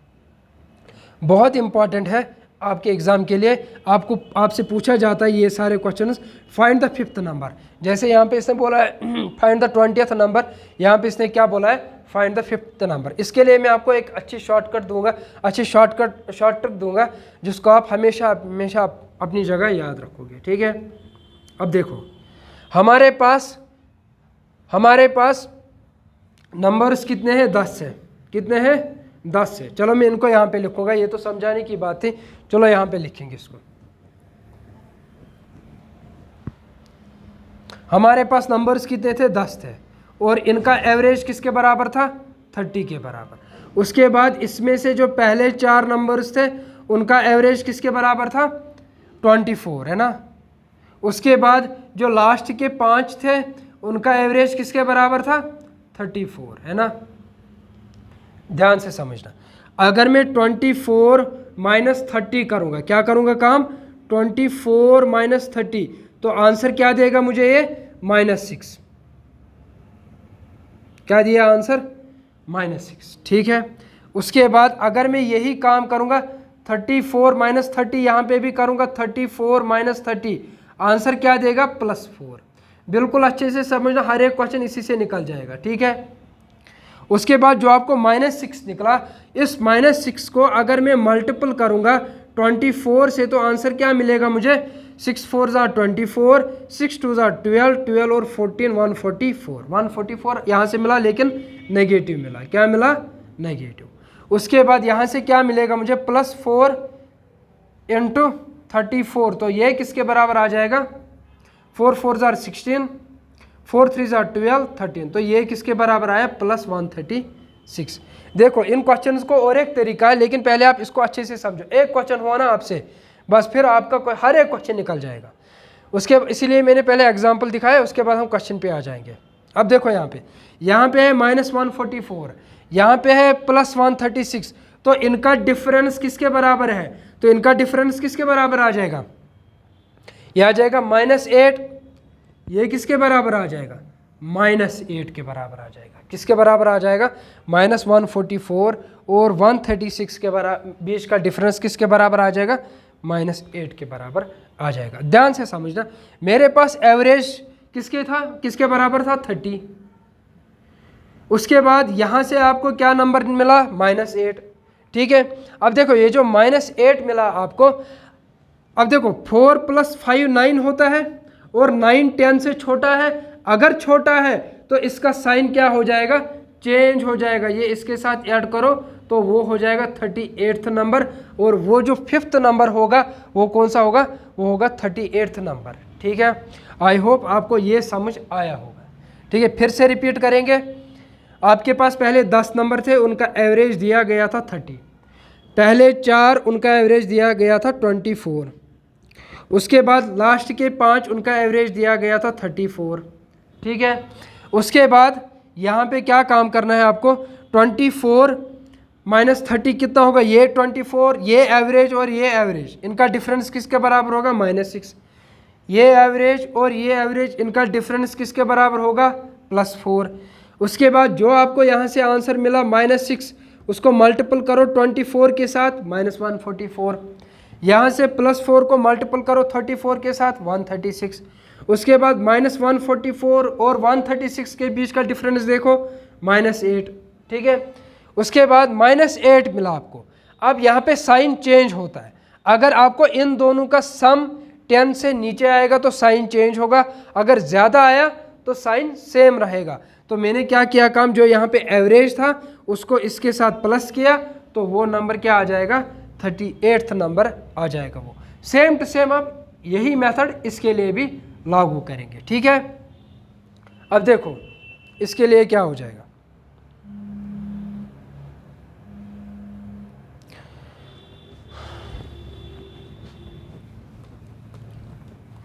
बहुत इंपॉर्टेंट है आपके एग्जाम के लिए। आपसे पूछा जाता है ये सारे questions, find the fifth number. जैसे यहाँ पे इसने बोला है फाइंड द 20th नंबर, यहाँ पे इसने क्या बोला है, फाइंड द फिफ्थ नंबर। इसके लिए मैं आपको एक अच्छी शॉर्टकट दूंगा, अच्छी शॉर्ट ट्रिक दूंगा, जिसको आप हमेशा हमेशा अपनी जगह याद रखोगे, ठीक है। अब देखो हमारे पास नंबर्स कितने हैं, 10 है। कितने हैं, 10 है। चलो मैं इनको यहाँ पे लिखूंगा, ये तो समझाने की बात थी, चलो यहाँ पे लिखेंगे इसको। हमारे पास नंबर्स कितने थे, 10 थे, और इनका एवरेज किसके बराबर था, 30 के बराबर। उसके बाद इसमें से जो पहले 4 नंबर्स थे उनका एवरेज किसके बराबर था, 24, है ना। उसके बाद जो लास्ट के 5 थे उनका एवरेज किसके बराबर था, 34, है ना। ध्यान से समझना, अगर मैं 24 माइनस 30 करूँगा, क्या करूँगा काम, 24 माइनस 30, तो आंसर क्या देगा मुझे ये, -6। क्या दिया आंसर, -6, ठीक है। उसके बाद अगर मैं यही काम करूँगा 34 माइनस 30, यहाँ पे भी करूँगा 34 माइनस 30, आंसर क्या देगा, +4। बिल्कुल अच्छे से समझना, हर एक क्वेश्चन इसी से निकल जाएगा, ठीक है। उसके बाद जो आपको -6 निकला, इस -6 को अगर मैं मल्टीपल करूंगा 24 से, तो आंसर क्या मिलेगा मुझे, 6 4 = 24, 6 2 = 12, 12 और 14 144, 144 यहाँ से मिला, लेकिन नेगेटिव मिला। क्या मिला, नेगेटिव। उसके बाद यहाँ से क्या मिलेगा मुझे, +4 × 34, तो ये किसके बराबर आ जाएगा, 4 4 = 16, 4 3 = 12, 13, तो ये किसके बराबर आया, +136। देखो इन क्वेश्चंस को और एक तरीका है, लेकिन पहले आप इसको अच्छे से समझो। एक क्वेश्चन हुआ ना आपसे, बस फिर आपका हर एक क्वेश्चन निकल जाएगा। इसीलिए मैंने पहले एग्जांपल दिखाया, उसके बाद हम क्वेश्चन पे आ जाएंगे। अब देखो यहाँ पे है -144, यहाँ पे है +136, तो इनका डिफरेंस किसके बराबर है, तो इनका डिफरेंस किसके बराबर आ जाएगा, यह आ जाएगा -8, ये किसके बराबर आ जाएगा, -8 के बराबर आ जाएगा। किसके बराबर आ जाएगा, -144 और 136 के बराबर, बीच का डिफरेंस किसके बराबर आ जाएगा, -8 के बराबर आ जाएगा। ध्यान से समझना, मेरे पास एवरेज किसके बराबर था, 30। उसके बाद यहाँ से आपको क्या नंबर मिला, -8, ठीक है। अब देखो ये जो -8 मिला आपको, अब देखो 4 + 5 9 होता है, और 9 10 से छोटा है। अगर छोटा है तो इसका साइन क्या हो जाएगा, चेंज हो जाएगा। ये इसके साथ ऐड करो तो वो हो जाएगा 38th नंबर, और वो जो 5th नंबर होगा वो कौन सा होगा, वो होगा 38th नंबर, ठीक है। आई होप आपको ये समझ आया होगा, ठीक है। फिर से रिपीट करेंगे। आपके पास पहले 10 नंबर थे, उनका एवरेज दिया गया था 30, पहले 4 उनका एवरेज दिया गया था 24, उसके बाद लास्ट के 5 उनका एवरेज दिया गया था 34, ठीक है। उसके बाद यहाँ पे क्या काम करना है आपको, 24 माइनस 30 कितना होगा, ये 24, ये एवरेज और ये एवरेज, इनका डिफरेंस किसके बराबर होगा, -6। ये एवरेज और ये एवरेज, इनका डिफरेंस किसके बराबर होगा, +4। उसके बाद जो आपको यहाँ से आंसर मिला -6, उसको मल्टीपल करो 24 के साथ, -144। यहाँ से +4 को मल्टीपल करो 34 के साथ, 136। उसके बाद -144 और 136 के बीच का डिफरेंस देखो, -8, ठीक है। उसके बाद -8 मिला आपको। अब यहाँ पे साइन चेंज होता है। अगर आपको इन दोनों का सम 10 से नीचे आएगा तो साइन चेंज होगा, अगर ज़्यादा आया तो साइन सेम रहेगा। तो मैंने क्या किया काम, जो यहाँ पे एवरेज था उसको इसके साथ प्लस किया, तो वो नंबर क्या आ जाएगा, 38th नंबर आ जाएगा। वो सेम टू सेम आप यही मेथड इसके लिए भी लागू करेंगे, ठीक है। अब देखो इसके लिए क्या हो जाएगा,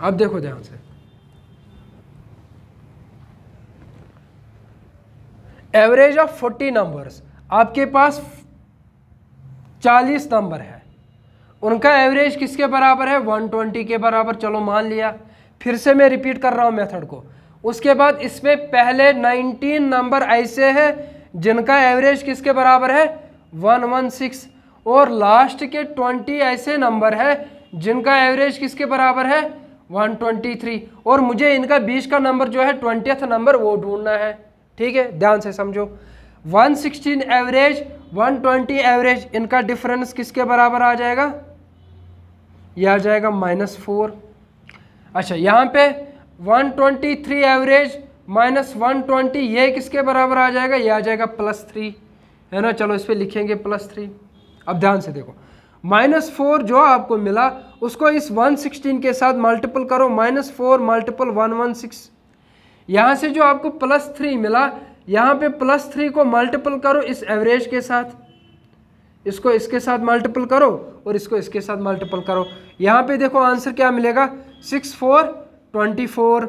अब देखो ध्यान से, एवरेज ऑफ 40 नंबर्स, आपके पास 40 नंबर है, उनका एवरेज किसके बराबर है, 120 के बराबर। चलो मान लिया, फिर से मैं रिपीट कर रहा हूं मेथड को। उसके बाद इसमें पहले 19 नंबर ऐसे हैं जिनका एवरेज किसके बराबर है 116, और लास्ट के 20 ऐसे नंबर है जिनका एवरेज किसके बराबर है 123, और मुझे इनका 20 का नंबर जो है 20th नंबर वो ढूंढना है। ठीक है, ध्यान से समझो। 116 एवरेज 120 एवरेज, इनका डिफरेंस किसके बराबर आ जाएगा, यह आ जाएगा -4। अच्छा, यहाँ पे 123 एवरेज -120 ये किसके बराबर आ जाएगा, ये आ जाएगा +3, है ना। चलो इस पे लिखेंगे +3। अब ध्यान से देखो, -4 जो आपको मिला उसको इस 116 के साथ मल्टीपल करो, -4 × 116। यहाँ से जो आपको +3 मिला, यहाँ पे +3 को मल्टीपल करो इस एवरेज के साथ, इसको इसके साथ मल्टीपल करो और इसको इसके साथ मल्टीपल करो। यहाँ पे देखो आंसर क्या मिलेगा, 6 4 24,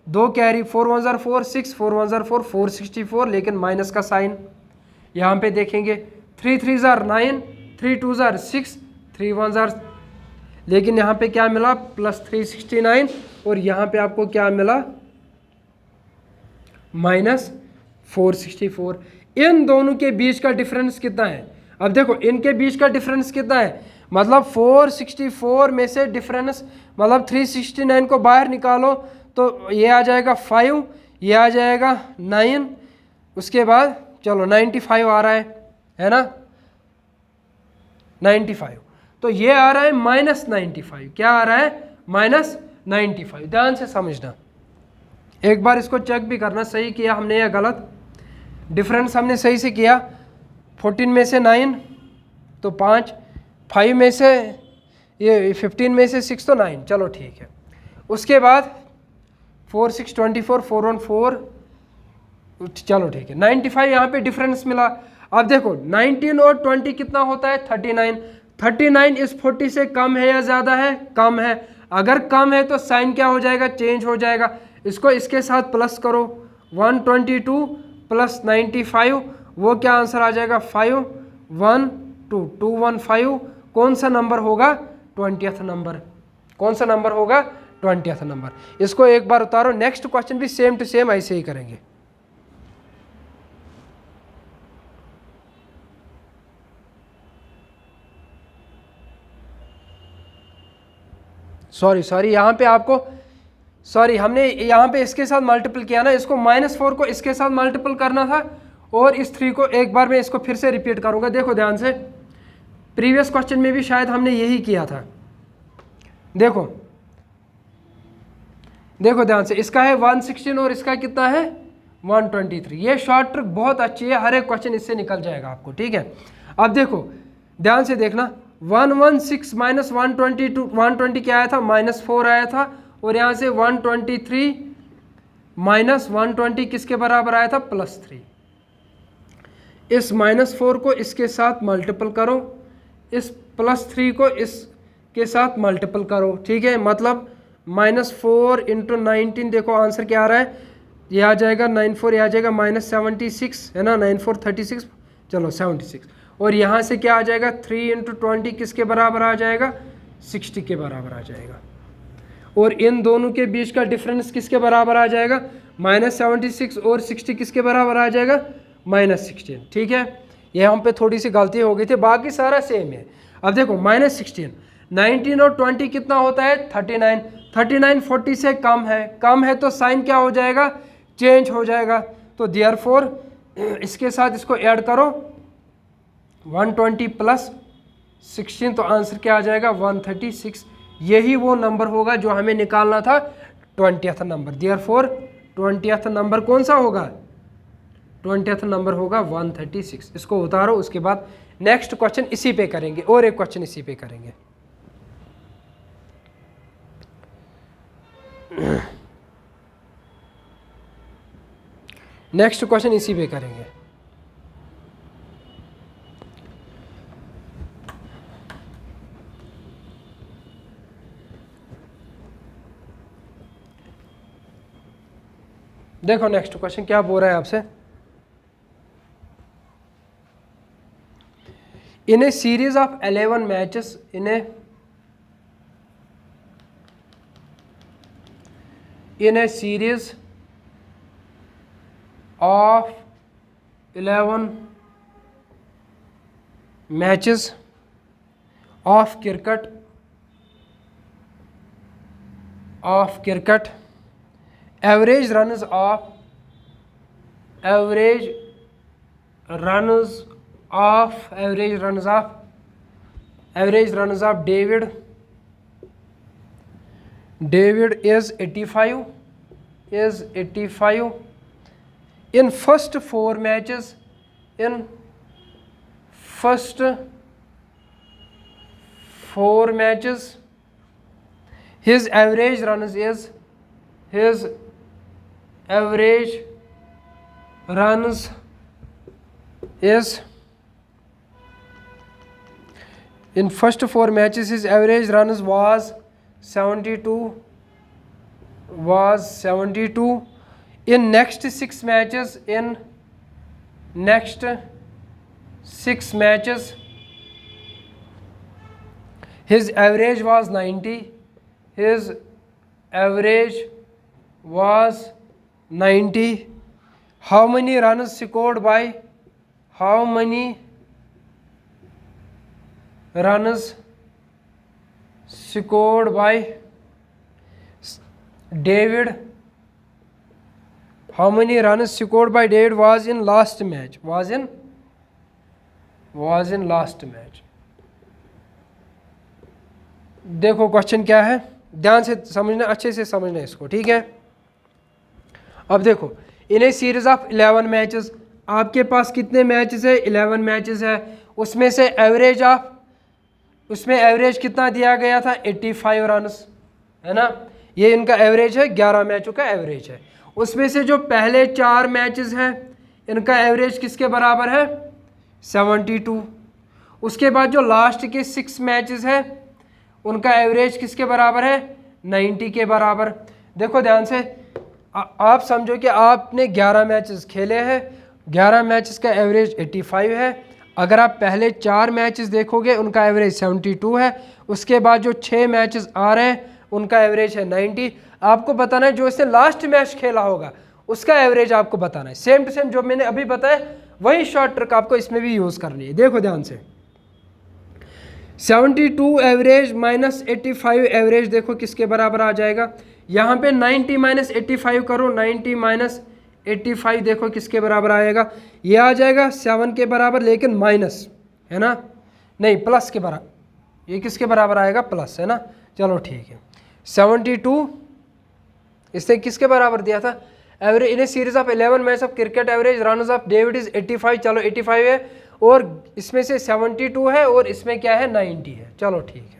2 कैरी, 4 1 ज़ार 4, 6 4 1 ज़ार 4, 464, लेकिन माइनस का साइन। यहाँ पे देखेंगे 3 3 ज़ार 9, 3 2 ज़ार 6, 3 1 ज़ार, लेकिन यहाँ पे क्या मिला +369, और यहाँ पे आपको क्या मिला -464। इन दोनों के बीच का डिफरेंस कितना है, अब देखो इनके बीच का डिफरेंस कितना है, मतलब 464 में से डिफरेंस मतलब 369 को बाहर निकालो तो ये आ जाएगा 5, ये आ जाएगा 9, उसके बाद चलो 95 आ रहा है ना, 95, तो ये आ रहा है -95। क्या आ रहा है -95। ध्यान से समझना, एक बार इसको चेक भी करना सही किया हमने या गलत। डिफरेंस हमने सही से किया, 14 में से 9 तो 5, 5 में से ये 15 में से 6 तो 9, चलो ठीक है। उसके बाद 4 6 24, 4 1 4, चलो ठीक है। 95 यहाँ पे डिफरेंस मिला। अब देखो 19 और 20 कितना होता है 39, 39 इस 40 से कम है या ज़्यादा है, कम है। अगर कम है तो साइन क्या हो जाएगा, चेंज हो जाएगा। इसको इसके साथ प्लस करो, 122 + 95, वो क्या आंसर आ जाएगा 5 1 2 215। कौन सा नंबर होगा 20th नंबर, कौन सा नंबर होगा 20th नंबर। इसको एक बार उतारो, नेक्स्ट क्वेश्चन भी सेम टू सेम ऐसे ही करेंगे। सॉरी यहाँ पे आपको हमने यहाँ पे इसके साथ मल्टीपल किया ना, इसको -4 को इसके साथ मल्टीपल करना था, और इस 3 को एक बार मैं इसको फिर से रिपीट करूँगा। देखो ध्यान से, प्रीवियस क्वेश्चन में भी शायद हमने यही किया था। देखो ध्यान से, इसका है 116 और इसका कितना है 123। ये शॉर्ट ट्रिक बहुत अच्छी है, हर एक क्वेश्चन इससे निकल जाएगा आपको, ठीक है। अब देखो ध्यान से देखना, 116 - 122, 120 क्या आया था -4 आया था, और यहाँ से 123 - 120 किसके बराबर आया था +3। इस -4 को इसके साथ मल्टीपल करो, इस +3 को इसके साथ मल्टीपल करो, ठीक है। मतलब -4 × 19, देखो आंसर क्या आ रहा है, ये आ जाएगा 94, ये आ जाएगा -76, है ना, 94 36, चलो 76, और यहाँ से क्या आ जाएगा 3 × 20 किसके बराबर आ जाएगा 60 के बराबर आ जाएगा, और इन दोनों के बीच का डिफरेंस किसके बराबर आ जाएगा -76, और 60 किसके बराबर आ जाएगा -16, ठीक है। ये हम पे थोड़ी सी गलती हो गई थी, बाकी सारा सेम है। अब देखो -16, 19 और 20 कितना होता है 39, 39 40 से कम है तो साइन क्या हो जाएगा, चेंज हो जाएगा। तो देयरफॉर इसके साथ इसको ऐड करो, 120 + 16, तो आंसर क्या आ जाएगा 136। यही वो नंबर होगा जो हमें निकालना था 20th number. Therefore 20th number कौन सा होगा, 20th नंबर होगा 136। इसको उतारो, उसके बाद नेक्स्ट क्वेश्चन इसी पे करेंगे, और एक क्वेश्चन इसी पे करेंगे। नेक्स्ट क्वेश्चन इसी पे करेंगे। देखो नेक्स्ट क्वेश्चन क्या बोल रहा है आपसे, in a series of 11 matches in a series of 11 matches of cricket average runs of David is 85 in first four matches his average runs is in first four matches his average runs was 72 in next six matches his average was 90 how many runs scored by David was in last match देखो question क्या है, ध्यान से समझना, अच्छे से समझना इसको, ठीक है। अब देखो इन ए सीरीज ऑफ 11 मैचेस, आपके पास कितने मैचेस है, 11 मैचेस है, उसमें से एवरेज कितना दिया गया था, 85 रन्स, है ना। ये इनका एवरेज है, 11 मैचों का एवरेज है। उसमें से जो पहले 4 मैचेस हैं इनका एवरेज किसके बराबर है, 72। उसके बाद जो लास्ट के 6 मैचेस हैं उनका एवरेज किसके बराबर है, 90 के बराबर। देखो ध्यान से, आप समझो कि आपने 11 मैचेस खेले हैं, 11 मैचेस का एवरेज 85 है। अगर आप पहले 4 मैचेस देखोगे उनका एवरेज 72 है। उसके बाद जो 6 मैचेस आ रहे हैं उनका एवरेज है 90। आपको बताना है जो इसने लास्ट मैच खेला होगा उसका एवरेज आपको बताना है। सेम टू सेम जो मैंने अभी बताया वही शॉर्ट ट्रिक आपको इसमें भी यूज़ करनी है। देखो ध्यान से, 72 एवरेज माइनस 85 एवरेज, देखो किसके बराबर आ जाएगा। यहाँ पे 90 माइनस 85 करो, 90 माइनस 85 देखो किसके बराबर आएगा, ये आ जाएगा 7 के बराबर, लेकिन माइनस है ना, नहीं प्लस के बराबर। ये किसके बराबर आएगा, प्लस, है ना। चलो ठीक है, 72 इससे किसके बराबर दिया था, average in a series of 11 match of cricket average runs off David is 85। चलो 85 है और इसमें से 72 है और इसमें क्या है, 90 है। चलो ठीक है,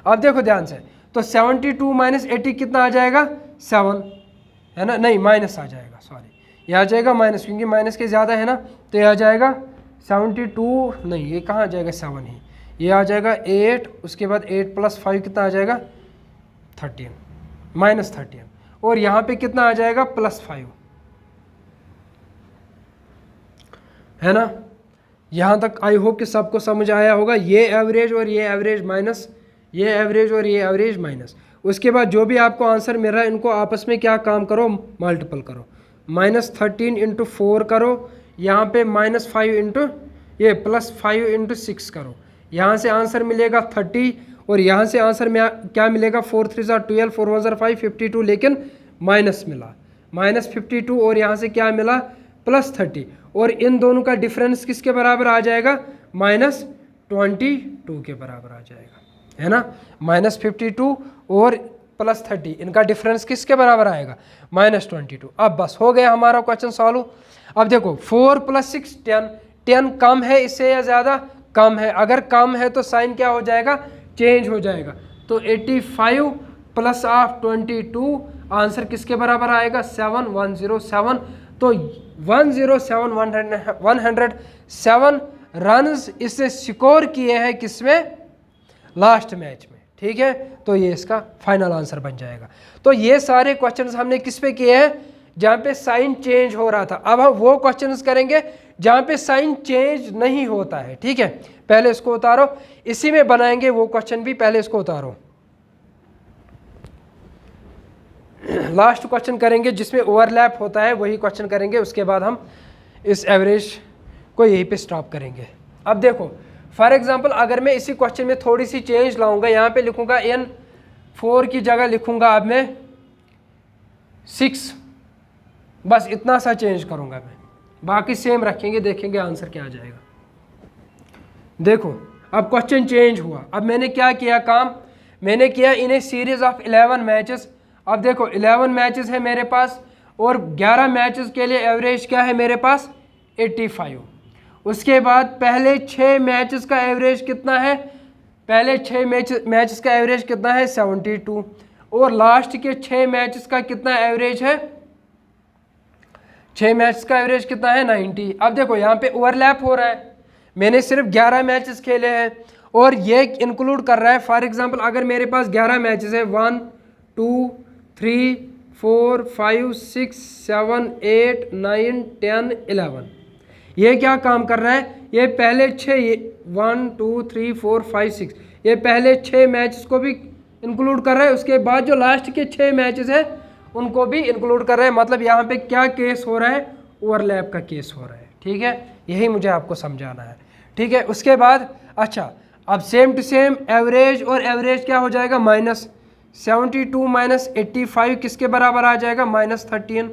अब देखो ध्यान से, तो 72 माइनस 80 कितना आ जाएगा, 7, है ना, नहीं माइनस आ जाएगा, सॉरी ये आ जाएगा माइनस, क्योंकि माइनस के ज़्यादा है ना, तो ये आ जाएगा 72, नहीं ये कहाँ आ जाएगा 7 ही, ये आ जाएगा 8, उसके बाद 8 + 5 कितना आ जाएगा 13, -13, और यहाँ पे कितना आ जाएगा +5, है ना। यहाँ तक आई होप कि सबको समझ आया होगा। ये एवरेज और ये एवरेज माइनस, ये एवरेज और ये एवरेज माइनस। उसके बाद जो भी आपको आंसर मिल रहा है इनको आपस में क्या काम करो, मल्टीपल करो, -13 × 4 करो, यहाँ पे -5 इंटू ये +5 × 6 करो, यहाँ से आंसर मिलेगा 30 और यहाँ से आंसर में क्या मिलेगा, 4 3 12, 4 1 5, 52, लेकिन माइनस मिला, -52, और यहाँ से क्या मिला +30, और इन दोनों का डिफरेंस किसके बराबर आ जाएगा, -22 के बराबर आ जाएगा, है ना। -52 और +30 इनका डिफरेंस किसके बराबर आएगा, -22। अब बस हो गया हमारा क्वेश्चन सॉल्व। अब देखो 4 + 6 10, 10 कम है इससे या ज़्यादा, कम है, अगर कम है तो साइन क्या हो जाएगा, चेंज हो जाएगा। तो 85 + 22 आंसर किसके बराबर आएगा, 107। तो 107 रन्स इससे स्कोर किए हैं किसमें, लास्ट मैच में, ठीक है। तो ये इसका फाइनल आंसर बन जाएगा। तो ये सारे क्वेश्चंस हमने किस पे किए हैं, जहाँ पे साइन चेंज हो रहा था। अब हम वो क्वेश्चंस करेंगे जहाँ पे साइन चेंज नहीं होता है, ठीक है। पहले इसको उतारो, इसी में बनाएंगे वो क्वेश्चन भी, पहले इसको उतारो। लास्ट क्वेश्चन करेंगे जिसमें ओवरलैप होता है, वही क्वेश्चन करेंगे, उसके बाद हम इस एवरेज को यहीं पे स्टॉप करेंगे। अब देखो फॉर एग्जांपल अगर मैं इसी क्वेश्चन में थोड़ी सी चेंज लाऊंगा, यहाँ पे लिखूंगा N4 की जगह लिखूंगा अब मैं 6, बस इतना सा चेंज करूंगा मैं, बाकी सेम रखेंगे, देखेंगे आंसर क्या आ जाएगा। देखो अब क्वेश्चन चेंज हुआ, अब मैंने क्या किया काम, मैंने किया इन ए सीरीज ऑफ 11 मैचेस। अब देखो 11 मैचेस है मेरे पास और 11 मैचेस के लिए एवरेज क्या है मेरे पास 85। उसके बाद पहले 6 मैचेस का एवरेज कितना है, पहले 6 मैचेस का एवरेज कितना है 72 और लास्ट के 6 मैचेस का कितना एवरेज है, 6 मैचेस का एवरेज कितना है 90। अब देखो यहाँ पे ओवरलैप हो रहा है, मैंने सिर्फ 11 मैचेस खेले हैं और ये इंक्लूड कर रहा है, फॉर एग्जांपल अगर मेरे पास 11 मैचेस है 1 2 3 4 5 6 7 8 9 10 11, ये क्या काम कर रहा है, ये पहले 6 1 2 3 4 5 6 ये पहले 6 मैचेस को भी इंक्लूड कर रहा है, उसके बाद जो लास्ट के 6 मैचेस हैं उनको भी इंक्लूड कर रहा है। मतलब यहाँ पे क्या केस हो रहा है, ओवरलैप का केस हो रहा है। ठीक है, यही मुझे आपको समझाना है। ठीक है, उसके बाद अच्छा अब सेम टू सेम एवरेज और एवरेज क्या हो जाएगा -72 माइनस 85 किसके बराबर आ जाएगा -13।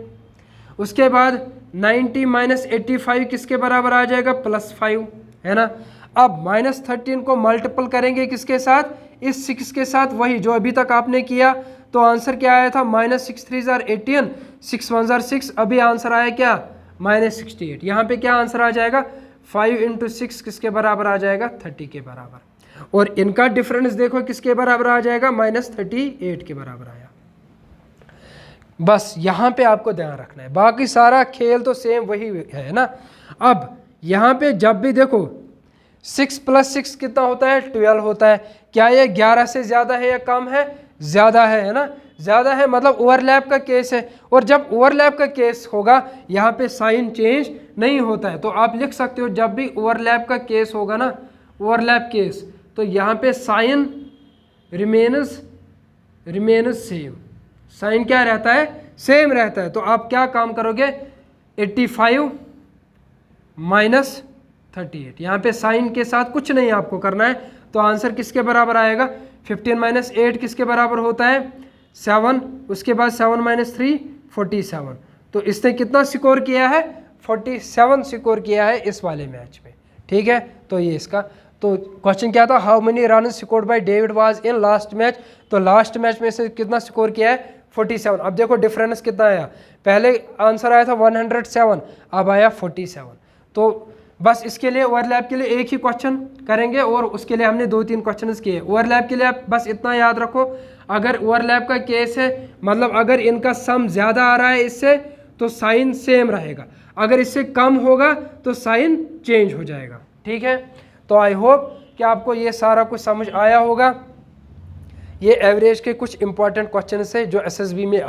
उसके बाद 90 माइनस 85 किसके बराबर आ जाएगा +5, है ना। अब -13 को मल्टीपल करेंगे किसके साथ, इस 6 के साथ, वही जो अभी तक आपने किया, तो आंसर क्या आया था -6 3 जार 18, 6 1 जार 6, अभी आंसर आया क्या -68। यहाँ पे क्या आंसर आ जाएगा 5 × 6 किसके बराबर आ जाएगा 30 के बराबर, और इनका डिफरेंस देखो किसके बराबर आ जाएगा -38 के बराबर आया। बस यहाँ पे आपको ध्यान रखना है, बाकी सारा खेल तो सेम वही है ना। अब यहाँ पे जब भी देखो 6 + 6 कितना होता है 12 होता है, क्या ये 11 से ज़्यादा है या कम है, ज़्यादा है ना, ज़्यादा है, मतलब ओवरलैप का केस है। और जब ओवरलैप का केस होगा यहाँ पे साइन चेंज नहीं होता है, तो आप लिख सकते हो जब भी ओवरलैप का केस होगा ना, ओवरलैप केस, तो यहाँ पे साइन रिमेन्स सेम, साइन क्या रहता है सेम रहता है। तो आप क्या काम करोगे 85 माइनस 38, यहाँ पे साइन के साथ कुछ नहीं आपको करना है, तो आंसर किसके बराबर आएगा 15 - 8 किसके बराबर होता है 7, उसके बाद 7 - 3 47। तो इसने कितना स्कोर किया है 47 स्कोर किया है इस वाले मैच में। ठीक है, तो ये इसका तो क्वेश्चन क्या था, how many run scored by David was in last match, तो लास्ट मैच में से कितना स्कोर किया है 47। अब देखो डिफरेंस कितना आया, पहले आंसर आया था 107, अब आया 47। तो बस इसके लिए ओवरलैप के लिए एक ही क्वेश्चन करेंगे और उसके लिए हमने 2-3 क्वेश्चन किए। ओवरलैप के लिए आप बस इतना याद रखो, अगर ओवरलैप का केस है मतलब अगर इनका सम ज़्यादा आ रहा है इससे तो साइन सेम रहेगा, अगर इससे कम होगा तो साइन चेंज हो जाएगा। ठीक है, तो आई होप कि आपको ये सारा कुछ समझ आया होगा। ये एवरेज के कुछ इंपॉर्टेंट क्वेश्चन है जो एसएसबी में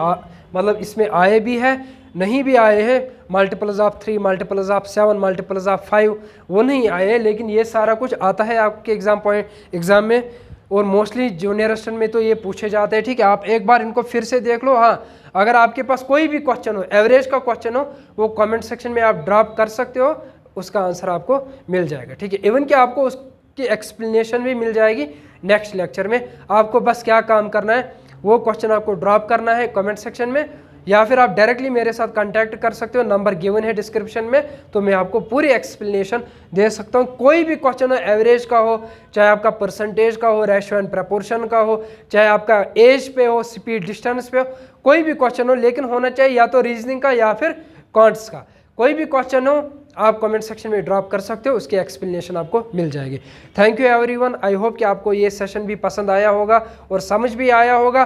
मतलब इसमें आए भी है, नहीं भी आए हैं, multiples of 3, multiples of 7, multiples of 5 वो नहीं आए हैं, लेकिन ये सारा कुछ आता है आपके एग्ज़ाम में और मोस्टली जूनियर असिस्टेंट में तो ये पूछे जाते हैं। ठीक है, आप एक बार इनको फिर से देख लो। हाँ, अगर आपके पास कोई भी क्वेश्चन हो, एवरेज का क्वेश्चन हो, वो कमेंट सेक्शन में आप ड्रॉप कर सकते हो, उसका आंसर आपको मिल जाएगा। ठीक है, इवन कि आपको उसकी एक्सप्लेनेशन भी मिल जाएगी नेक्स्ट लेक्चर में। आपको बस क्या काम करना है, वो क्वेश्चन आपको ड्रॉप करना है कमेंट सेक्शन में, या फिर आप डायरेक्टली मेरे साथ कांटेक्ट कर सकते हो, नंबर गिवन है डिस्क्रिप्शन में, तो मैं आपको पूरी एक्सप्लेनेशन दे सकता हूँ। कोई भी क्वेश्चन हो, एवरेज का हो, चाहे आपका परसेंटेज का हो, रेशियो एंड प्रपोर्शन का हो, चाहे आपका एज पे हो, स्पीड डिस्टेंस पे हो, कोई भी क्वेश्चन हो, लेकिन होना चाहिए या तो रीजनिंग का या फिर क्वांट्स का। कोई भी क्वेश्चन हो आप कमेंट सेक्शन में ड्रॉप कर सकते हो, उसकी एक्सप्लेनेशन आपको मिल जाएगी। Thank you everyone, I hope कि आपको ये सेशन भी पसंद आया होगा और समझ भी आया होगा।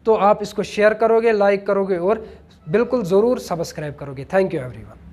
तो आप इसको शेयर करोगे, लाइक करोगे और बिल्कुल ज़रूर सब्सक्राइब करोगे। Thank you everyone.